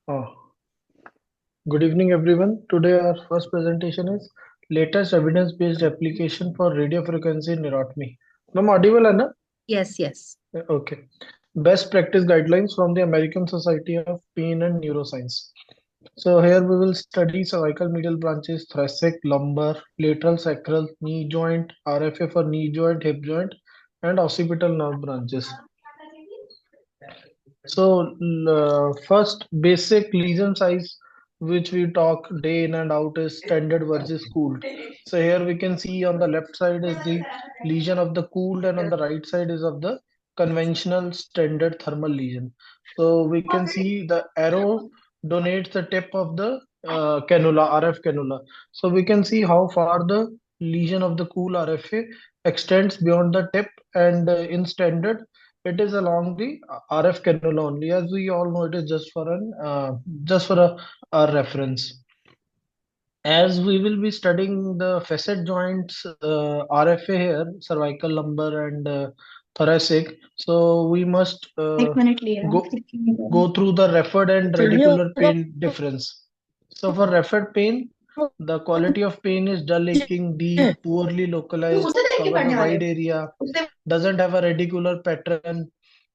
Oh, good evening, everyone. Today, our first presentation is latest evidence-based application for radiofrequency neurotomy. Ma'am, audible, है ना? Yes, yes. Okay. Best practice guidelines from the American Society of Pain and Neuroscience. So here we will study cervical medial branches, thoracic, lumbar, lateral sacral, knee joint, RFA for knee joint, hip joint, and occipital nerve branches. So, first basic lesion size, which we talk day in and out, is standard versus cooled. So here we can see on the left side is the lesion of the cooled, and on the right side is of the conventional standard thermal lesion. So we can see the arrow donates the tip of the cannula, RF cannula. So we can see how far the lesion of the cool RFA extends beyond the tip, and in standard it is along the RF cannula only. As we all know, it is just for a reference. As we will be studying the facet joints, RFA here, cervical, lumbar, and thoracic. So we must एक minute लिया go go through the referred and radicular pain difference. So for referred pain, the quality of pain is dull, aching, deep, poorly localized, covers a wide area, doesn't have a radicular pattern,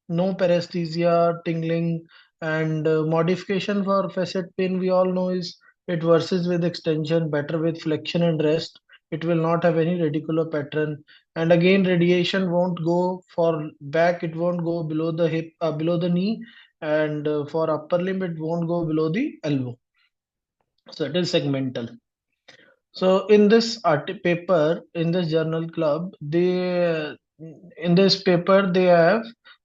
no paresthesia, tingling, and modification for facet pain we all know is it versus with extension, better with flexion and rest. It will not have any radicular pattern. And again, radiation won't go for back, it won't go below the hip, below the knee, and for upper limb, it won't go below the elbow. So it is segmental. So in this paper, in this journal club, they in this paper they have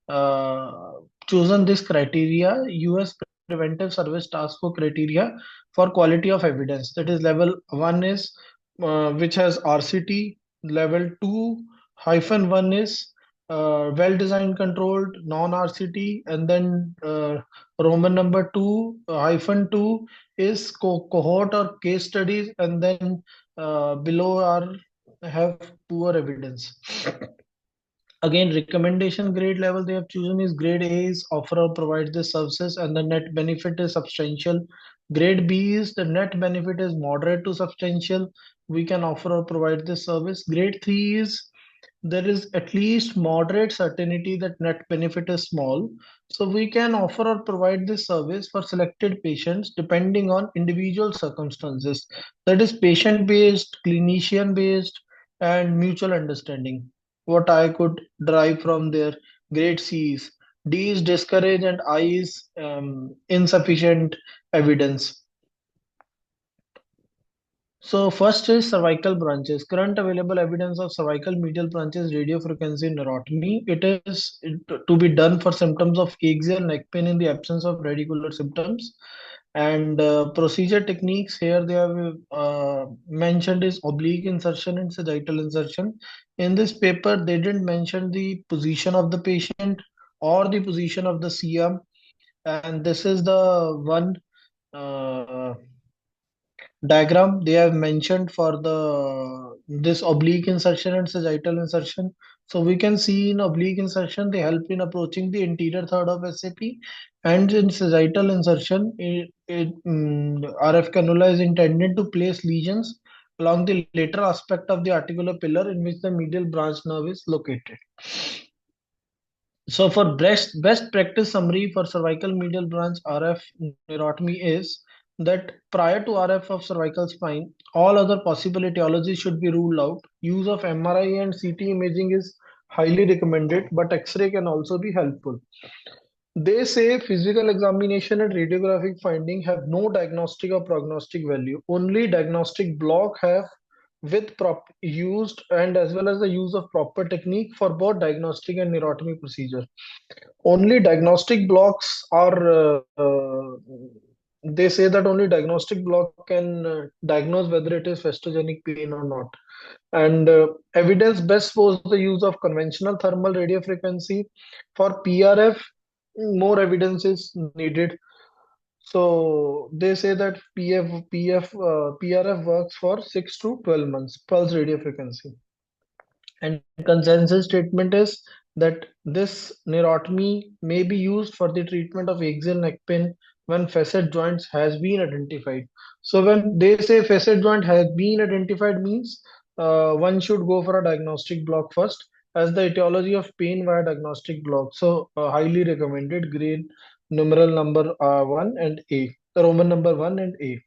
uh, chosen this criteria, US Preventive Service Task Force criteria for quality of evidence. That is level one is which has RCT, level two hyphen one is well designed controlled non-RCT, and then Roman number two hyphen two is cohort or case studies, and then below are have poor evidence. Again, recommendation grade level they have chosen is grade A is offer or provide this services and the net benefit is substantial. Grade B is the net benefit is moderate to substantial. We can offer or provide this service. Grade 3 is there is at least moderate certainty that net benefit is small. So we can offer or provide this service for selected patients depending on individual circumstances. That is patient based, clinician based, and mutual understanding. What I could derive from their grade C's. D is discourage and I is insufficient evidence. So first is cervical branches. Current available evidence of cervical medial branches radiofrequency neurotomy. It is to be done for symptoms of axial neck pain in the absence of radicular symptoms. And procedure techniques here they have mentioned is oblique insertion and sagittal insertion. In this paper, they didn't mention the position of the patient or the position of the CM. And this is the one uh, diagram they have mentioned for the this oblique insertion and sagittal insertion. So we can see in oblique insertion they help in approaching the anterior third of SAP, and in sagittal insertion RF cannula is intended to place lesions along the lateral aspect of the articular pillar in which the medial branch nerve is located. So for best practice summary for cervical medial branch RF neurotomy is that prior to RF of cervical spine, all other possible etiologies should be ruled out. Use of MRI and CT imaging is highly recommended, but X-ray can also be helpful. They say physical examination and radiographic finding have no diagnostic or prognostic value. Only diagnostic block have with prop used and as well as the use of proper technique for both diagnostic and neurotomy procedure. Only diagnostic blocks are they say that only diagnostic block can diagnose whether it is festogenic pain or not. And evidence best was the use of conventional thermal radiofrequency. For PRF, more evidence is needed. So they say that PRF works for 6 to 12 months, pulse radiofrequency. And consensus statement is that this neurotomy may be used for the treatment of axial neck pain when facet joints has been identified. So when they say facet joint has been identified means one should go for a diagnostic block first as the etiology of pain via diagnostic block. So highly recommended grade numeral number 1 and A, the Roman number 1 and A.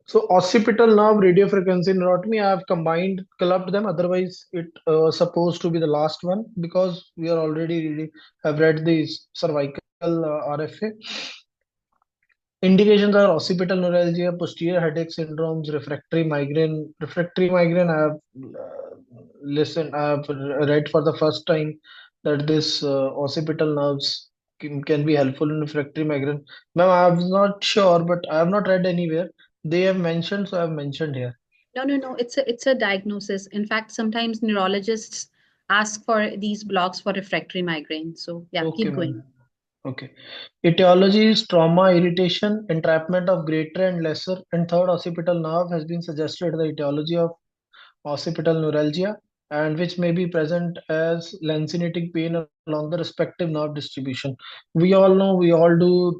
So occipital nerve radiofrequency neurotomy, I have combined, clubbed them. Otherwise, it supposed to be the last one because we are already really have read the cervical RFA. Indications are occipital neuralgia, posterior headache syndromes, refractory migraine. Refractory migraine, I have listened, I have read for the first time that this occipital nerves can be helpful in refractory migraine. Ma'am, I'm not sure, but I have not read anywhere. They have mentioned, so I have mentioned here. No, no, no. It's a diagnosis. In fact, sometimes neurologists ask for these blocks for refractory migraine. So yeah, Okay, keep going. ma'am. Okay. Etiology is trauma, irritation, entrapment of greater and lesser, and third occipital nerve has been suggested the etiology of occipital neuralgia, and which may be present as lancinating pain along the respective nerve distribution. We all know, we all do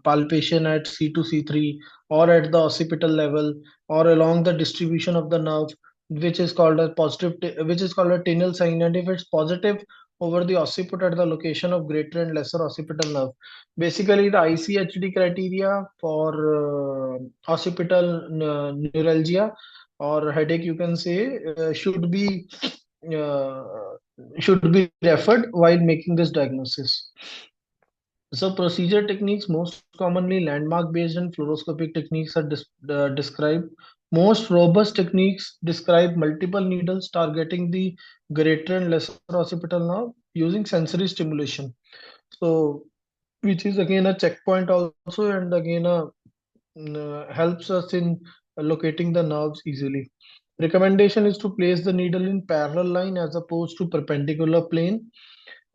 palpation at C2, C3, or at the occipital level, or along the distribution of the nerve, which is called a positive, which is called a tinel sign. And if it's positive over the occiput at the location of greater and lesser occipital nerve, basically the ICHD criteria for occipital neuralgia or headache you can say uh, should be referred while making this diagnosis. So procedure techniques, most commonly landmark based and fluoroscopic techniques are described. Most robust techniques describe multiple needles targeting the greater and lesser occipital nerve using sensory stimulation. So which is again a checkpoint also, and again helps us in locating the nerves easily. Recommendation is to place the needle in parallel line as opposed to perpendicular plane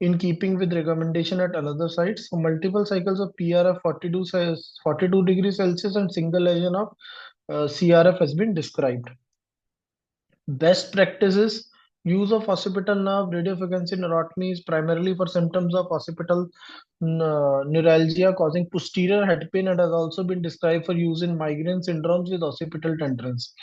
in keeping with recommendation at another site. So multiple cycles of PRF 42 degrees Celsius and single lesion of CRF has been described. Best practices: use of occipital nerve radiofrequency neurotomy is primarily for symptoms of occipital neuralgia causing posterior head pain and has also been described for use in migraine syndromes with occipital tenderness.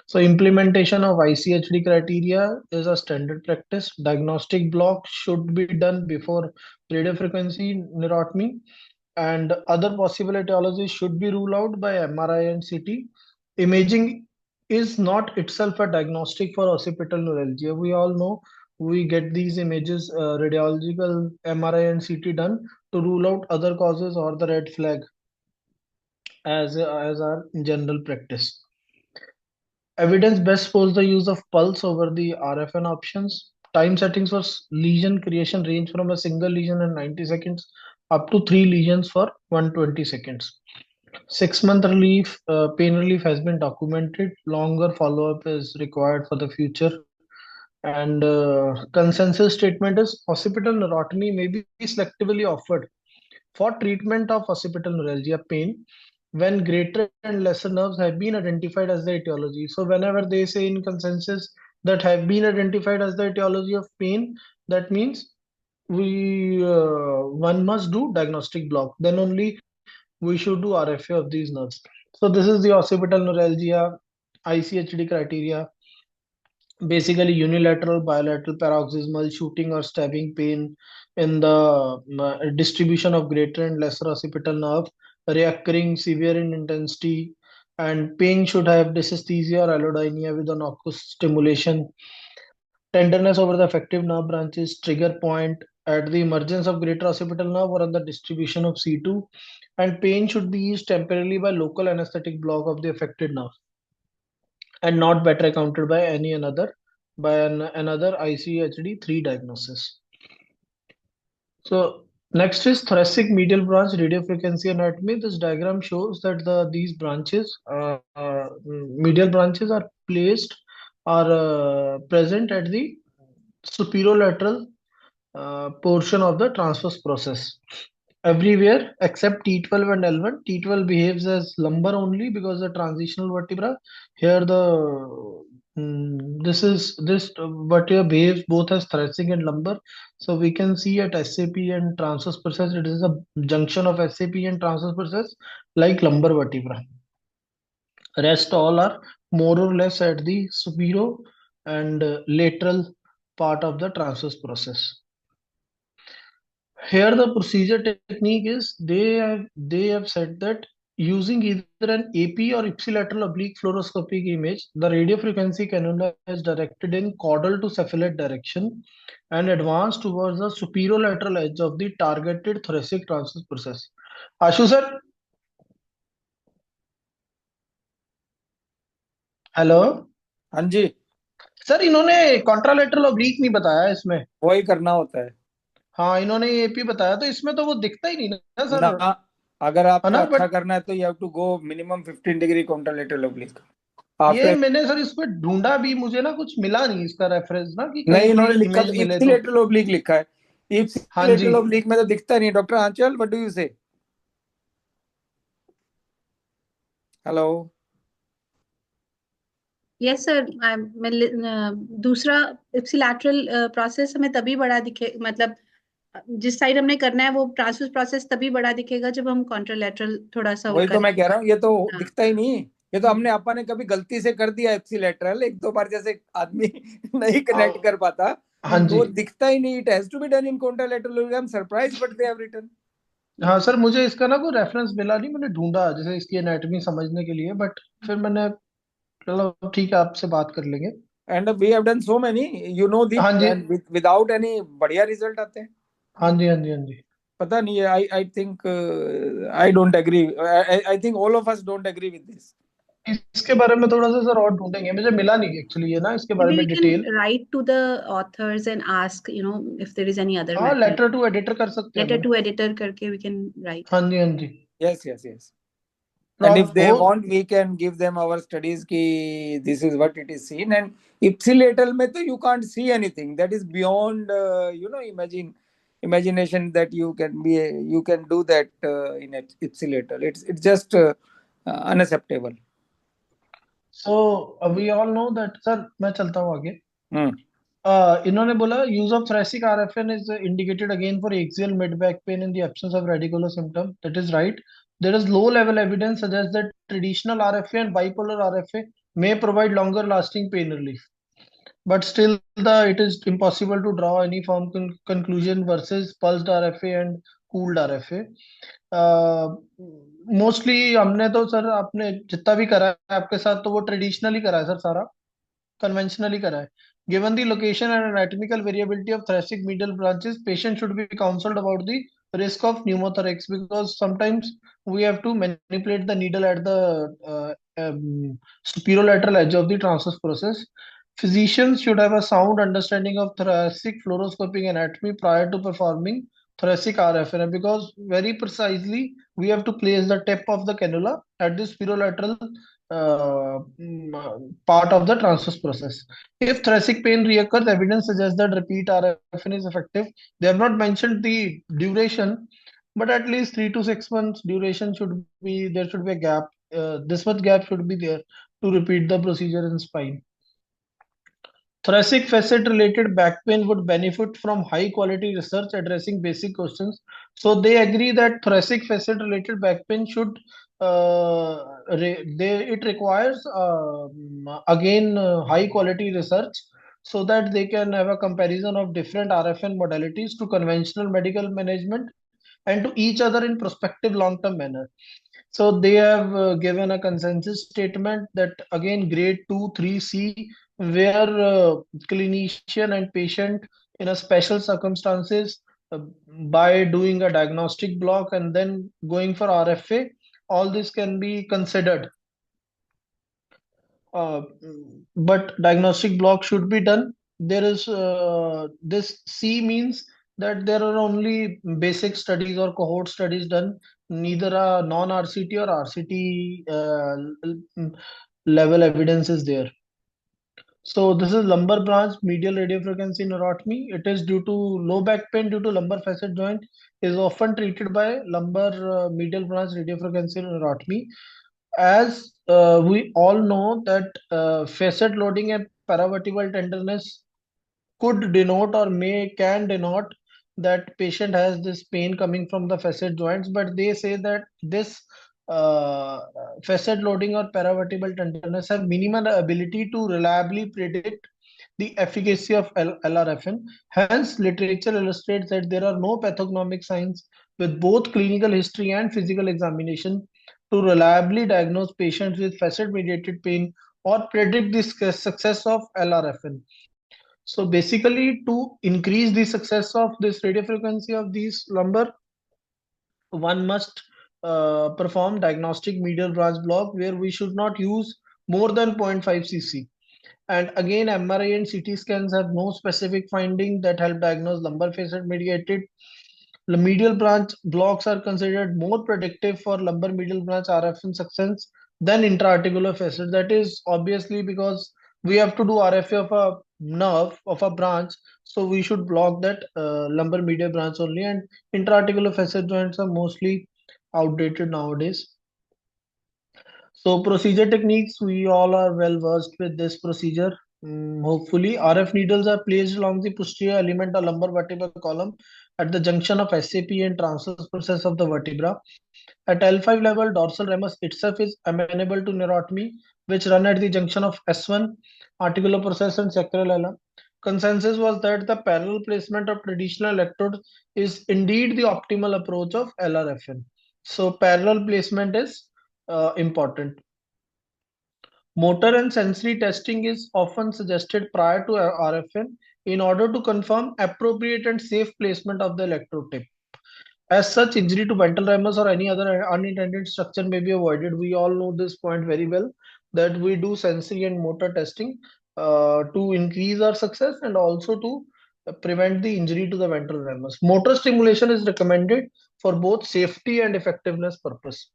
So implementation of ICHD criteria is a standard practice. Diagnostic block should be done before radiofrequency neurotomy, and other possible etiologies should be ruled out by MRI and CT. Imaging is not itself a diagnostic for occipital neuralgia. We all know we get these images, radiological MRI and CT done to rule out other causes or the red flag as our general practice. Evidence best supports the use of pulse over the RFN options. Time settings for lesion creation range from a single lesion in 90 seconds up to three lesions for 120 seconds. 6 month pain relief has been documented. Longer follow up is required for the future. And consensus statement is occipital neurotomy may be selectively offered for treatment of occipital neuralgia pain when greater and lesser nerves have been identified as the etiology. So whenever they say in consensus that have been identified as the etiology of pain, that means we one must do diagnostic block. Then only we should do RFA of these nerves. So this is the occipital neuralgia ICHD criteria. Basically unilateral, bilateral, paroxysmal, shooting or stabbing pain in the distribution of greater and lesser occipital nerve, reoccurring, severe in intensity, and pain should have dysesthesia or allodynia with an occus stimulation, tenderness over the affective nerve branches, trigger point at the emergence of greater occipital nerve or on the distribution of C2, and pain should be eased temporarily by local anesthetic block of the affected nerve and not better accounted by any another by another ICHD 3 diagnosis. So next is thoracic medial branch radiofrequency anatomy. This diagram shows that these branches, medial branches, are placed are present at the superolateral portion of the transverse process. Everywhere except T12 and L1. T12 behaves as lumbar only because the transitional vertebra. Here the This vertebra behaves both as thoracic and lumbar. So we can see at SAP and transverse process, it is a junction of SAP and transverse process like lumbar vertebra. Rest all are more or less at the superior and lateral part of the transverse process. Here the procedure technique is they have said that using either an AP or ipsilateral oblique fluoroscopic image, the radiofrequency cannula is directed in caudal to cephalate direction and advanced towards the superolateral edge of the targeted thoracic transverse process. Ashu sir, hello हाँ जी, sir इन्होंने contralateral oblique नहीं बताया इसमें. वही करना होता है हाँ इन्होंने एपी बताया तो इसमें तो वो दिखता ही नहीं ना सर. ना। अगर है आपका ना. अच्छा बट करना है तो you have to go minimum 15 degree contralateral oblique ये आफ्टर। मैंने सर इसमें ढूंढा भी, मुझे ना कुछ मिला नहीं इसका रेफरेंस ना, कि नहीं, कहीं कोई इन्होंने लिखा तो इमेज मिले तो. इप्सिलेटरल ओब्लिक लिखा है। हाँ जी. इप्सिलेटरल ओब्लिक में तो दिखता नहीं। Doctor Anchal, what do you say? Hello. Yes sir, दूसरा इप्सिलैटरल प्रोसेस हमें तभी बड़ा दिखे, मतलब जिस साइड हमने करना है वो ट्रांसवर्स प्रोसेस तभी बड़ा दिखेगा जब हम कॉन्ट्रालेटरल थोड़ा सा वो वही तो मैं करें. कह रहा हूँ, ये तो हाँ. दिखता ही नहीं। ये तो हमने अपने कभी गलती से कर दिया इप्सिलेटरल एक दो बार, जैसे आदमी नहीं कनेक्ट कर पाता हाँ तो जी. वो दिखता ही नहीं। It has to be done in contralateral. I am surprised but they have written. हाँ सर मुझे इसका ना कोई रेफरेंस मिला नहीं, मैंने ढूंढा जैसे इसकी एनाटॉमी समझने के लिए, बट फिर मैंने, चलो ठीक है आपसे बात कर लेंगे. And we have done so many, you know the, हाँ जी. एंड विदाउट एनी बढ़िया रिजल्ट आते हैं। हाँ जी. हाँ जी. हाँ जी. पता नहीं, I think I don't agree. I think all of us don't agree with this. इसके बारे में थोड़ा सा सर और ढूंढेंगे, मुझे मिला नहीं एक्चुअली ये ना इसके बारे Maybe में we can detail. write to the authors and ask, if there is any other हाँ method. लेटर टू एडिटर कर सकते हैं Letter अपन. to editor करके we can write. हाँ जी. हाँ जी. Yes yes yes. और and if they हो. want we can give them our studies ki this is what it is seen, and ipsilateral mein to you can't see anything that is beyond imagination that you can do that in ipsilateral. It's just unacceptable. So we all know that sir, मैं चलता हूँ आगे. hmm. इन्होंने बोला use of thoracic RFN is indicated again for axial mid back pain in the absence of radicular symptom. That is right. There is low level evidence suggest that traditional RFA and bipolar RFA may provide longer lasting pain relief, but still it is impossible to draw any firm conclusion versus pulsed RFA and cooled RFA. Mostly हमने तो sir, आपने जितना भी करा है आपके साथ तो वो ट्रेडिशनली करा है सर सारा, conventionally करा है. Given the location and anatomical variability of thoracic medial branches, patient should be counseled about the risk of pneumothorax, because sometimes we have to manipulate the needle at the superolateral edge of the transverse process. Physicians should have a sound understanding of thoracic fluoroscopic anatomy prior to performing thoracic RFN, because very precisely we have to place the tip of the cannula at the superolateral part of the transverse process. If thoracic pain reoccurs, evidence suggests that repeat RFN is effective. They have not mentioned the duration, but at least 3 to 6 months duration should be there. Should be a gap. This much gap should be there to repeat the procedure in spine. Thoracic facet related back pain would benefit from high quality research addressing basic questions. So they agree that thoracic facet related back pain should it requires again high quality research, so that they can have a comparison of different RFN modalities to conventional medical management and to each other in prospective long term manner. So they have given a consensus statement that again grade 2, 3C, where clinician and patient in a special circumstances, uh, by doing a diagnostic block and then going for RFA, all this can be considered. Uh, but diagnostic block should be done. There is this C means that there are only basic studies or cohort studies done, neither a non-RCT or RCT level evidence is there. So this is lumbar branch medial radiofrequency neurotomy. It is due to low back pain due to lumbar facet joint, is often treated by lumbar medial branch radiofrequency neurotomy. As we all know that facet loading and paravertebral tenderness could denote or can denote that patient has this pain coming from the facet joints, but they say that this uh, facet loading or paravertebral tenderness have minimal ability to reliably predict the efficacy of LRFN. Hence, literature illustrates that there are no pathognomic signs with both clinical history and physical examination to reliably diagnose patients with facet mediated pain or predict the success of LRFN. So basically, to increase the success of this radiofrequency of these lumbar, one must perform diagnostic medial branch block where we should not use more than 0.5 cc. And again, MRI and CT scans have no specific finding that help diagnose lumbar facet mediated. The medial branch blocks are considered more predictive for lumbar medial branch RFN success than intraarticular facet. That is obviously because we have to do RFA of a nerve of a branch, so we should block that lumbar medial branch only. And intraarticular facet joints are mostly outdated nowadays. So procedure techniques, we all are well versed with this procedure. Hopefully, RF needles are placed along the posterior element or lumbar vertebral column at the junction of SAP and transverse process of the vertebra. At L5 level, dorsal ramus itself is amenable to neurotomy, which run at the junction of S1, articular process and sacral ala. Consensus was that the parallel placement of traditional electrodes is indeed the optimal approach of LRFN. So parallel placement is important. Motor and sensory testing is often suggested prior to RFN in order to confirm appropriate and safe placement of the electrode tip. As such, injury to ventral ramus or any other unintended structure may be avoided. We all know this point very well, that we do sensory and motor testing to increase our success and also to prevent the injury to the ventral ramus. Motor stimulation is recommended for both safety and effectiveness purpose.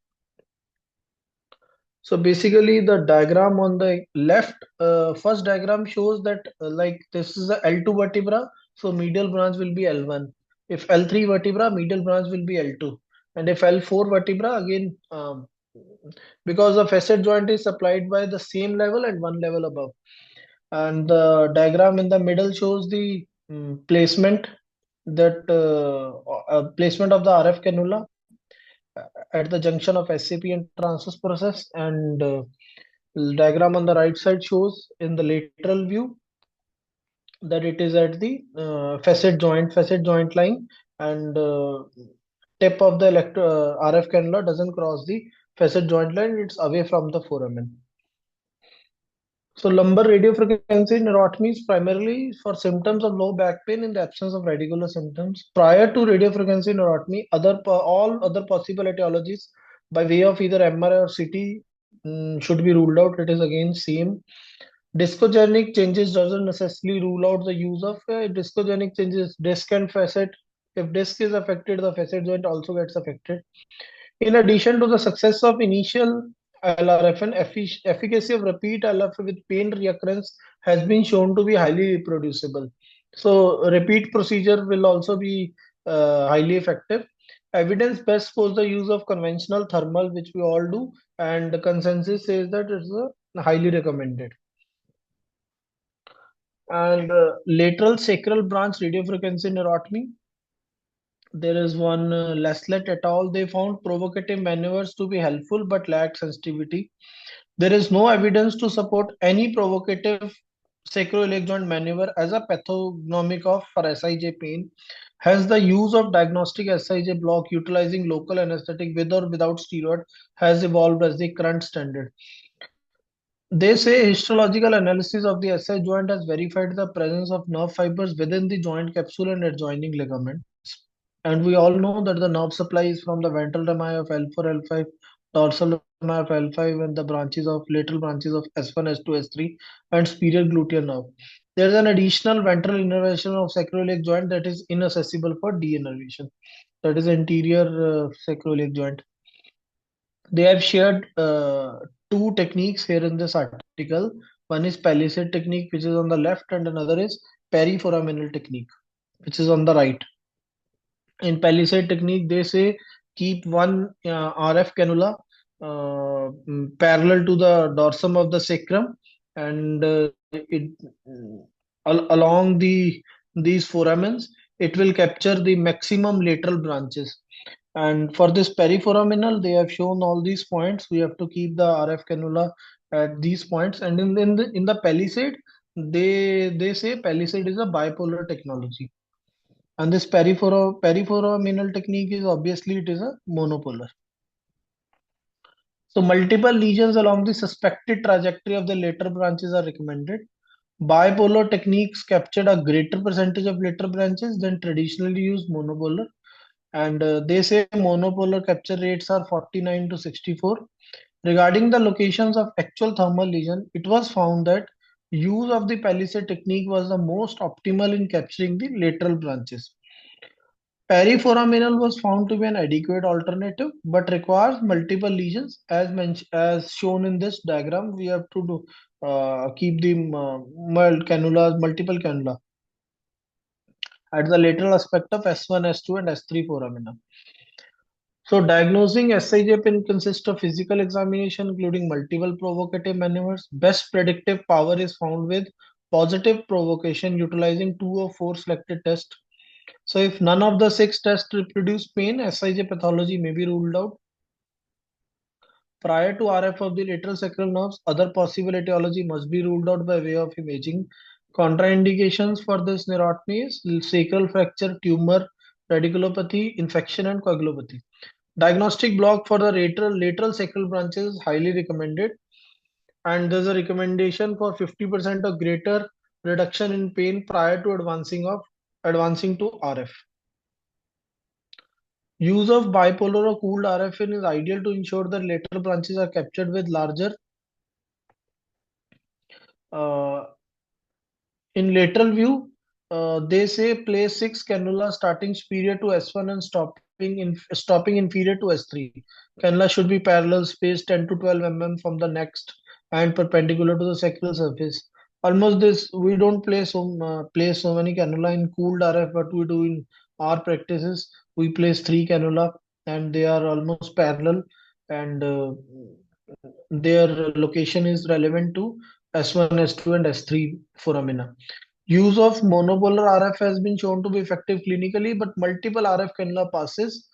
So basically, the diagram on the left, first diagram shows that like this is the L2 vertebra, so medial branch will be L1. If L3 vertebra, medial branch will be L2. And if L4 vertebra, again, because the facet joint is supplied by the same level and one level above. And the diagram in the middle shows the placement placement of the RF cannula at the junction of SCP and transverse process. And diagram on the right side shows in the lateral view that it is at the facet joint line, and tip of the RF cannula doesn't cross the facet joint line, it's away from the foramen. So lumbar radiofrequency neurotomy is primarily for symptoms of low back pain in the absence of radicular symptoms. Prior to radiofrequency neurotomy, all other possible etiologies by way of either MRI or CT should be ruled out. It is again same. Discogenic changes doesn't necessarily rule out the use of discogenic changes, disc and facet. If disc is affected, the facet joint also gets affected. In addition to the success of initial LRFN, efficacy of repeat LRFN with pain recurrence has been shown to be highly reproducible. So repeat procedure will also be highly effective. Evidence best supports the use of conventional thermal, which we all do, and the consensus says that it's highly recommended. And lateral sacral branch radiofrequency neurotomy, there is one Leslet et al. They found provocative maneuvers to be helpful but lacked sensitivity. There is no evidence to support any provocative sacroiliac joint maneuver as a pathognomic of for SIJ pain. Hence, the use of diagnostic SIJ block utilizing local anesthetic with or without steroid has evolved as the current standard. They say histological analysis of the SI joint has verified the presence of nerve fibers within the joint capsule and adjoining ligaments. And we all know that the nerve supply is from the ventral rami of L4, L5, dorsal rami of L5, and the branches of lateral branches of S1, S2, S3, and superior gluteal nerve. There is an additional ventral innervation of sacroiliac joint that is inaccessible for deinnervation. That is anterior sacroiliac joint. They have shared two techniques here in this article. One is palisade technique, which is on the left, and another is periforaminal technique, which is on the right. In palisade technique, they say keep one RF cannula parallel to the dorsum of the sacrum, and along these foramens, it will capture the maximum lateral branches. And for this periforaminal, they have shown all these points. We have to keep the RF cannula at these points. And in the palisade, they say palisade is a bipolar technology. And this periforaminal technique is obviously it is a monopolar. So multiple lesions along the suspected trajectory of the lateral branches are recommended. Bipolar techniques captured a greater percentage of lateral branches than traditionally used monopolar, and they say monopolar capture rates are 49 to 64. Regarding the locations of actual thermal lesion, it was found that use of the palisade technique was the most optimal in capturing the lateral branches. Periforaminal was found to be an adequate alternative, but requires multiple lesions. As shown in this diagram, we have to keep the multiple cannula at the lateral aspect of S1, S2, and S3 foramina. So, diagnosing SIJ pin consists of physical examination, including multiple provocative maneuvers. Best predictive power is found with positive provocation, utilizing 2 or 4 selected tests. So, if none of the 6 tests reproduce pain, SIJ pathology may be ruled out. Prior to RF of the lateral sacral nerves, other possible etiology must be ruled out by way of imaging. Contraindications for this neurotony is sacral fracture, tumor, radiculopathy, infection, and coagulopathy. Diagnostic block for the lateral sacral branches is highly recommended, and there's a recommendation for 50% or greater reduction in pain prior to advancing to RF. Use of bipolar or cooled RFN is ideal to ensure that lateral branches are captured with larger. Uh, in lateral view, they say place 6 cannula starting superior to S1 and stopping inferior to S3. Cannula should be parallel, spaced 10 to 12 mm from the next and perpendicular to the sacral surface. Almost this we don't place so many cannula in cooled RF, but we do in our practices. We place 3 cannula and they are almost parallel, and their location is relevant to S1, S2, and S3 foramina. Use of monopolar RF has been shown to be effective clinically, but multiple RF cannula passes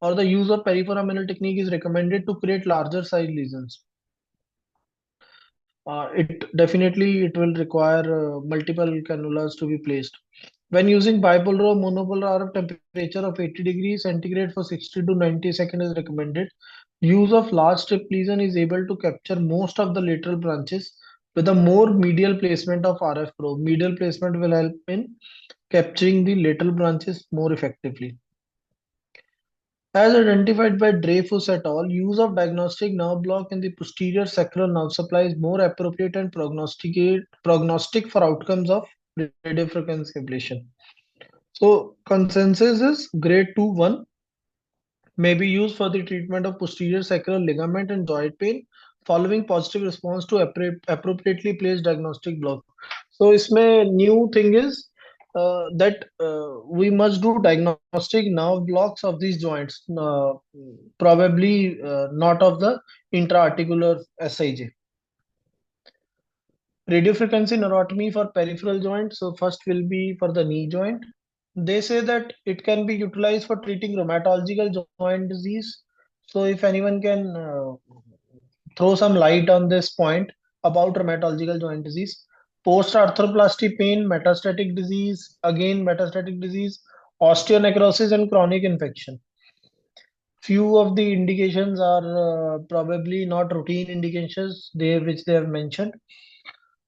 or the use of periforaminal technique is recommended to create larger size lesions. It will require multiple cannulas to be placed. When using bipolar or monopolar RF, temperature of 80 degrees centigrade for 60 to 90 seconds is recommended. Use of large strip lesion is able to capture most of the lateral branches with a more medial placement of RF probe. Medial placement will help in capturing the lateral branches more effectively. As identified by Dreyfus et al., use of diagnostic nerve block in the posterior sacral nerve supply is more appropriate and prognostic for outcomes of radiofrequency ablation. So consensus is grade 2-1 may be used for the treatment of posterior sacral ligament and joint pain following positive response to appropriately placed diagnostic block. So इसमें new thing is that we must do diagnostic nerve blocks of these joints, probably not of the intra-articular SIJ. Radiofrequency neurotomy for peripheral joints. So first will be for the knee joint. They say that it can be utilized for treating rheumatological joint disease. So if anyone can throw some light on this point about rheumatological joint disease, post arthroplasty pain, metastatic disease, again metastatic disease, osteonecrosis, and chronic infection. Few of the indications are probably not routine indications which they have mentioned.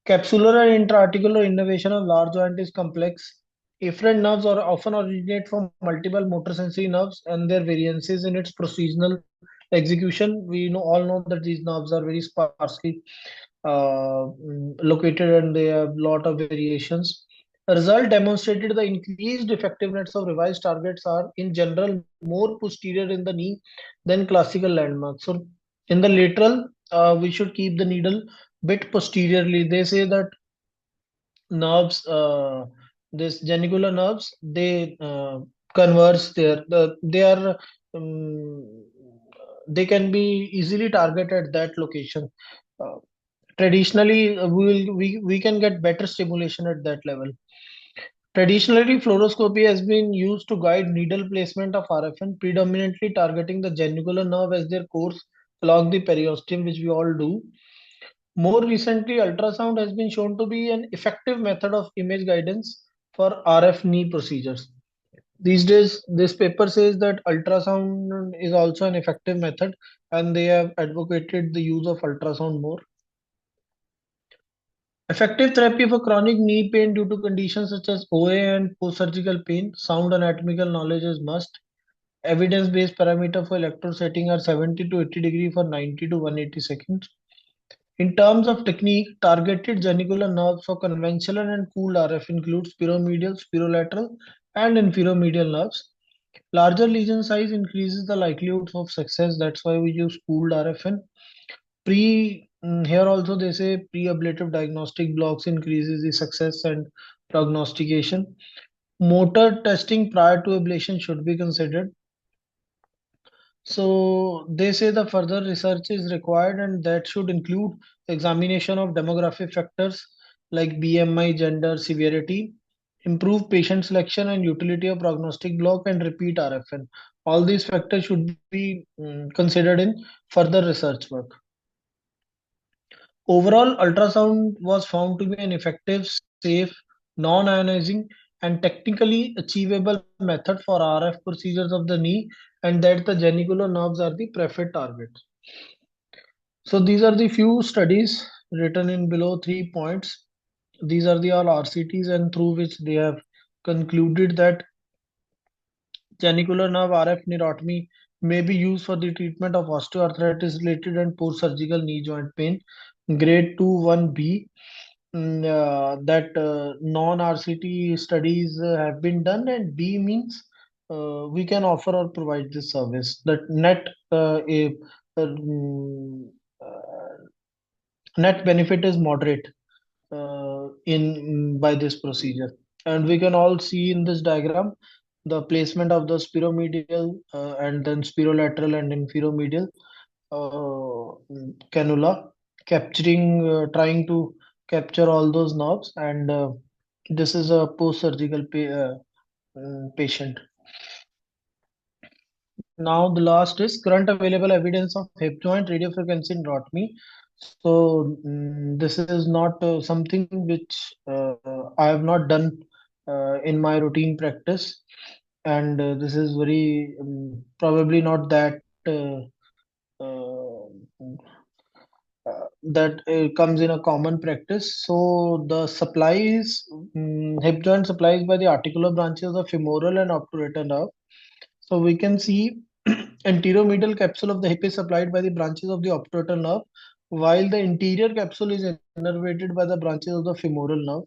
Capsular and intra-articular innervation of large joint is complex. Efferent nerves are often originate from multiple motor sensory nerves and their variances in its procedural execution. We all know that these nerves are very sparsely located and they have lot of variations. The result demonstrated the increased effectiveness of revised targets are in general more posterior in the knee than classical landmarks. So in the lateral, we should keep the needle bit posteriorly. They say that nerves, this genicular nerves, they converge there. They are um, they can be easily targeted at that location. Uh, Traditionally, we can get better stimulation at that level. Traditionally, fluoroscopy has been used to guide needle placement of RFN, predominantly targeting the genicular nerve as their course along the periosteum, which we all do. More recently, ultrasound has been shown to be an effective method of image guidance for RF knee procedures. These days, this paper says that ultrasound is also an effective method, and they have advocated the use of ultrasound more. Effective therapy for chronic knee pain due to conditions such as OA and post-surgical pain. Sound anatomical knowledge is must. Evidence-based parameter for electrode setting are 70 to 80 degree for 90 to 180 seconds. In terms of technique, targeted genicular nerves for conventional and cooled RF include spiromedial, spirolateral, and inferior nerves. Larger lesion size increases the likelihood of success. That's why we use pooled RFN. Here also they say pre-ablative diagnostic blocks increases the success and prognostication. Motor testing prior to ablation should be considered. So they say the further research is required, and that should include examination of demographic factors like BMI, gender, severity, improve patient selection and utility of prognostic block, and repeat RFN. All these factors should be considered in further research work. Overall, ultrasound was found to be an effective, safe, non-ionizing, and technically achievable method for RF procedures of the knee, and that the genicular nerves are the preferred targets. So these are the few studies written in below 3 points. These are the all RCTs, and through which they have concluded that genicular nerve RF neurotomy may be used for the treatment of osteoarthritis related and post-surgical knee joint pain. Grade 2 1B, that non-RCT studies have been done, and B means we can offer or provide this service. That mm, uh, net benefit is moderate in by this procedure. And we can all see in this diagram the placement of the spiromedial and then spirolateral and inferior cannula, capturing, trying to capture all those nerves. And this is a post-surgical patient. Now the last is current available evidence of hip joint radiofrequency neurotomy. So this is not something which I have not done in my routine practice, and this is very probably not that that comes in a common practice. So the supplies, hip joint supplies by the articular branches of femoral and obturator nerve. So we can see anteromedial capsule of the hip is supplied by the branches of the obturator nerve, while the interior capsule is innervated by the branches of the femoral nerve.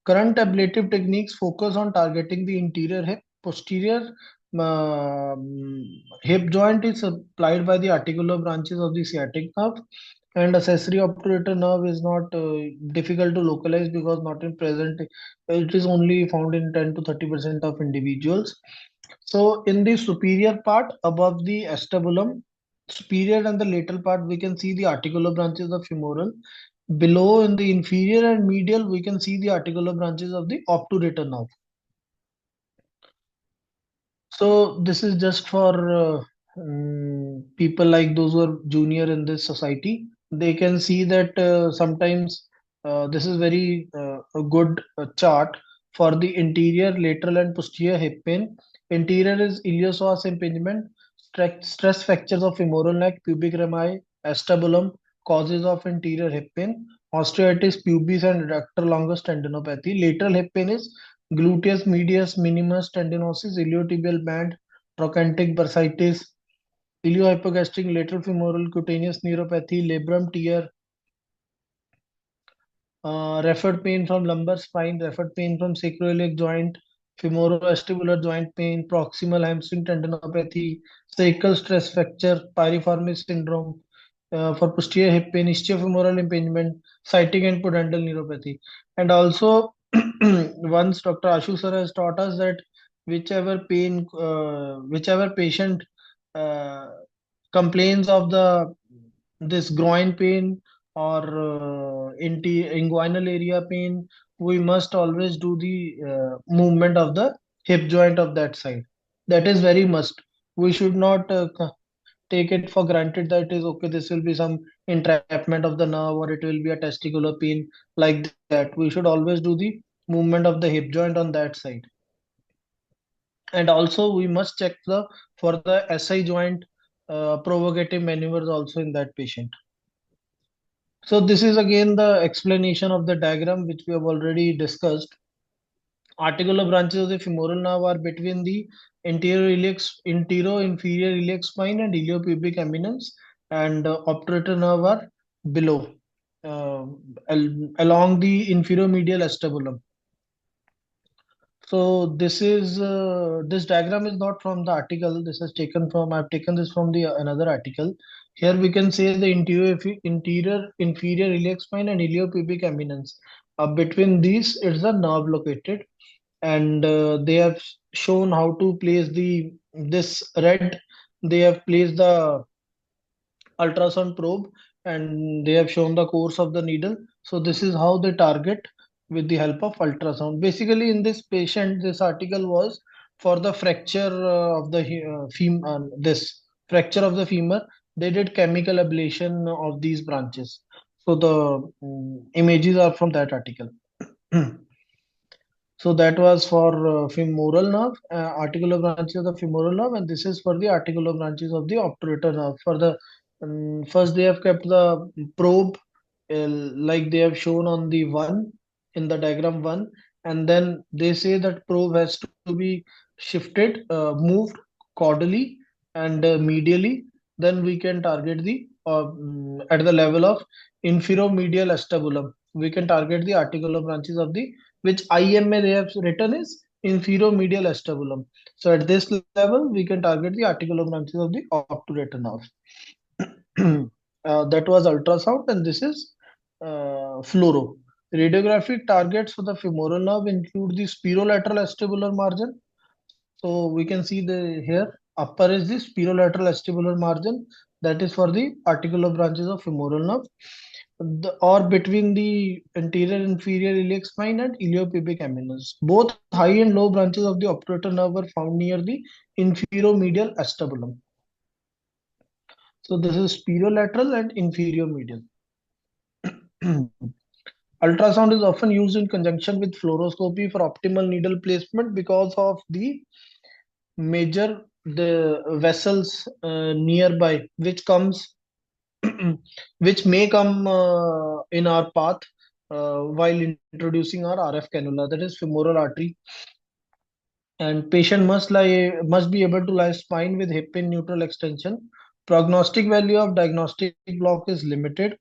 Current ablative techniques focus on targeting the interior hip. Posterior hip joint is supplied by the articular branches of the sciatic nerve, and accessory obturator nerve is not difficult to localize because not in present. It is only found in 10 to 30% of individuals. So in the superior part above the acetabulum, superior and the lateral part, we can see the articular branches of femoral. Below in the inferior and medial, we can see the articular branches of the obturator nerve. So this is just for people like those who are junior in this society. They can see that sometimes this is very a good chart for the interior, lateral, and posterior hip pain. Interior is iliopsoas impingement, stress fractures of femoral neck, pubic rami, acetabulum, causes of interior hip pain, osteoitis pubis, and adductor longus tendinopathy. Lateral hip pain is gluteus medius minimus tendinosis, iliotibial band, trochanteric bursitis, iliohypogastric lateral femoral cutaneous neuropathy, labrum tear, referred pain from lumbar spine, referred pain from sacroiliac joint, femorovestibular joint pain, proximal hamstring tendinopathy, sacral stress fracture, piriformis syndrome, for posterior hip pain, ischiofemoral impingement, sciatic and pudendal neuropathy. And also, once Dr. Ashu sir has taught us that whichever patient uh, complains of this groin pain or inguinal area pain, we must always do the movement of the hip joint of that side. That is very must. We should not take it for granted that is okay, this will be some entrapment of the nerve or it will be a testicular pain like that. We should always do the movement of the hip joint on that side. And also we must check the for the SI joint provocative maneuvers also in that patient. So this is again the explanation of the diagram which we have already discussed. Articular branches of the femoral nerve are between the inferior iliac spine and iliopubic eminence, and obturator nerve are below, uh, along the inferior medial acetabulum. So this diagram is not from the article. This is taken from, I've taken this from the another article. Here we can say the interior inferior iliac spine and iliopubic eminence. Between these, it's a nerve located, and they have shown how to place the this red. They have placed the ultrasound probe and they have shown the course of the needle. So this is how they target with the help of ultrasound. Basically, in this patient, this article was for the fracture of the this fracture of the femur. They did chemical ablation of these branches. So the images are from that article. So that was for femoral nerve, articular branches of the femoral nerve, and this is for the articular branches of the obturator nerve. For the first, they have kept the probe like they have shown on the one in the diagram one, and then they say that probe has to be shifted, moved caudally and medially. Then we can target the at the level of infero-medial acetabulum. We can target the articular branches of the which IMA they have written is infero-medial acetabulum. So at this level, we can target the articular branches of the obturator nerve. That was ultrasound, and this is fluoro. Radiographic targets for the femoral nerve include the spherolateral acetabular margin. So we can see the here upper is the spherolateral acetabular margin, that is for the articular branches of femoral nerve, or between the anterior inferior iliac spine and iliopubic eminence. Both high and low branches of the obturator nerve are found near the infero-medial acetabulum. So this is spherolateral and inferior medial. Ultrasound is often used in conjunction with fluoroscopy for optimal needle placement because of the major the vessels nearby which may come in our path while introducing our RF cannula, that is femoral artery. And patient must be able to lie spine with hip in neutral extension. Prognostic value of diagnostic block is limited.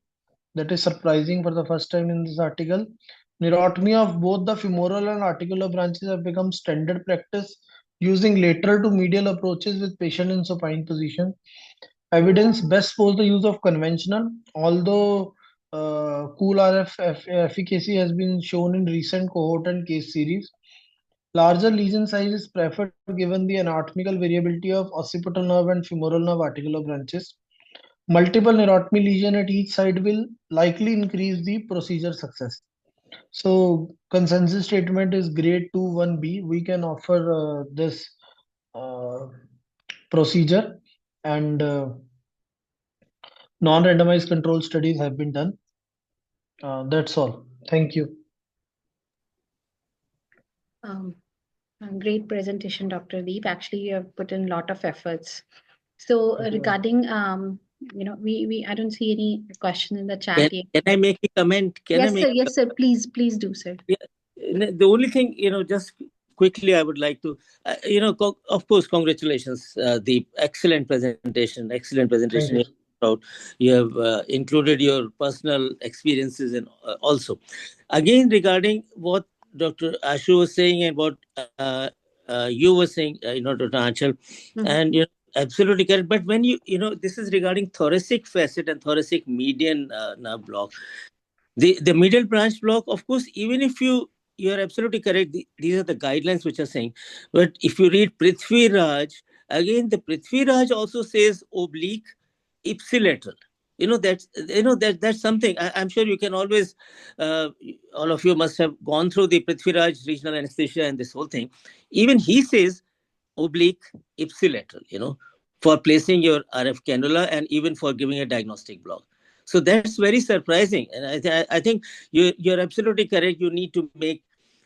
That is surprising for the first time in this article. Neurotomy of both the femoral and articular branches have become standard practice, using lateral to medial approaches with patient in supine position. Evidence best supports the use of conventional, although cool RF efficacy has been shown in recent cohort and case series. Larger lesion size is preferred given the anatomical variability of occipital nerve and femoral nerve articular branches. Multiple neurotomy lesion at each side will likely increase the procedure success. So consensus statement is grade 2 1B. We can offer this uh, procedure, and non-randomized control studies have been done. That's all. Thank you. Great presentation, Dr. Deep. Actually, you have put in a lot of efforts. So regarding, I don't see any question in the chat yet. Can I make a comment? Yes, sir. Please do, sir. Yeah. The only thing, just quickly, I would like to, of course, congratulations, the excellent presentation. You have included your personal experiences and also. Again, regarding what Dr. Ashu was saying and what you were saying, Dr. Anchal, and absolutely correct. But when this is regarding thoracic facet and thoracic median nerve block. The middle branch block, of course, even if you're absolutely correct, these are the guidelines which are saying. But if you read Prithvi Raj, again, the Prithvi Raj also says oblique, ipsilateral. That's something. I'm sure you can always, all of you must have gone through the Prithviraj regional anesthesia and this whole thing. Even he says oblique ipsilateral, for placing your RF cannula and even for giving a diagnostic block. So that's very surprising. And I think you're absolutely correct. You need to make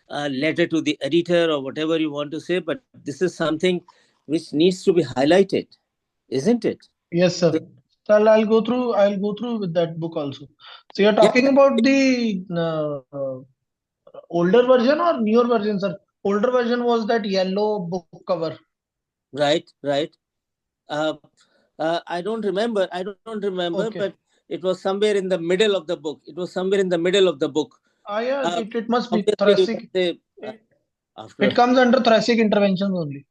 a letter to the editor or whatever you want to say, but this is something which needs to be highlighted, isn't it? Yes, sir. So I'll go through. I'll go through with that book also. So you're Yeah, talking about the older version or newer version, sir? Older version was that yellow book cover. right. Uh, I don't remember. Okay. But it was somewhere in the middle of the book. Yeah, it must be Obviously, you can thoracic. say after. It comes under thoracic interventions only.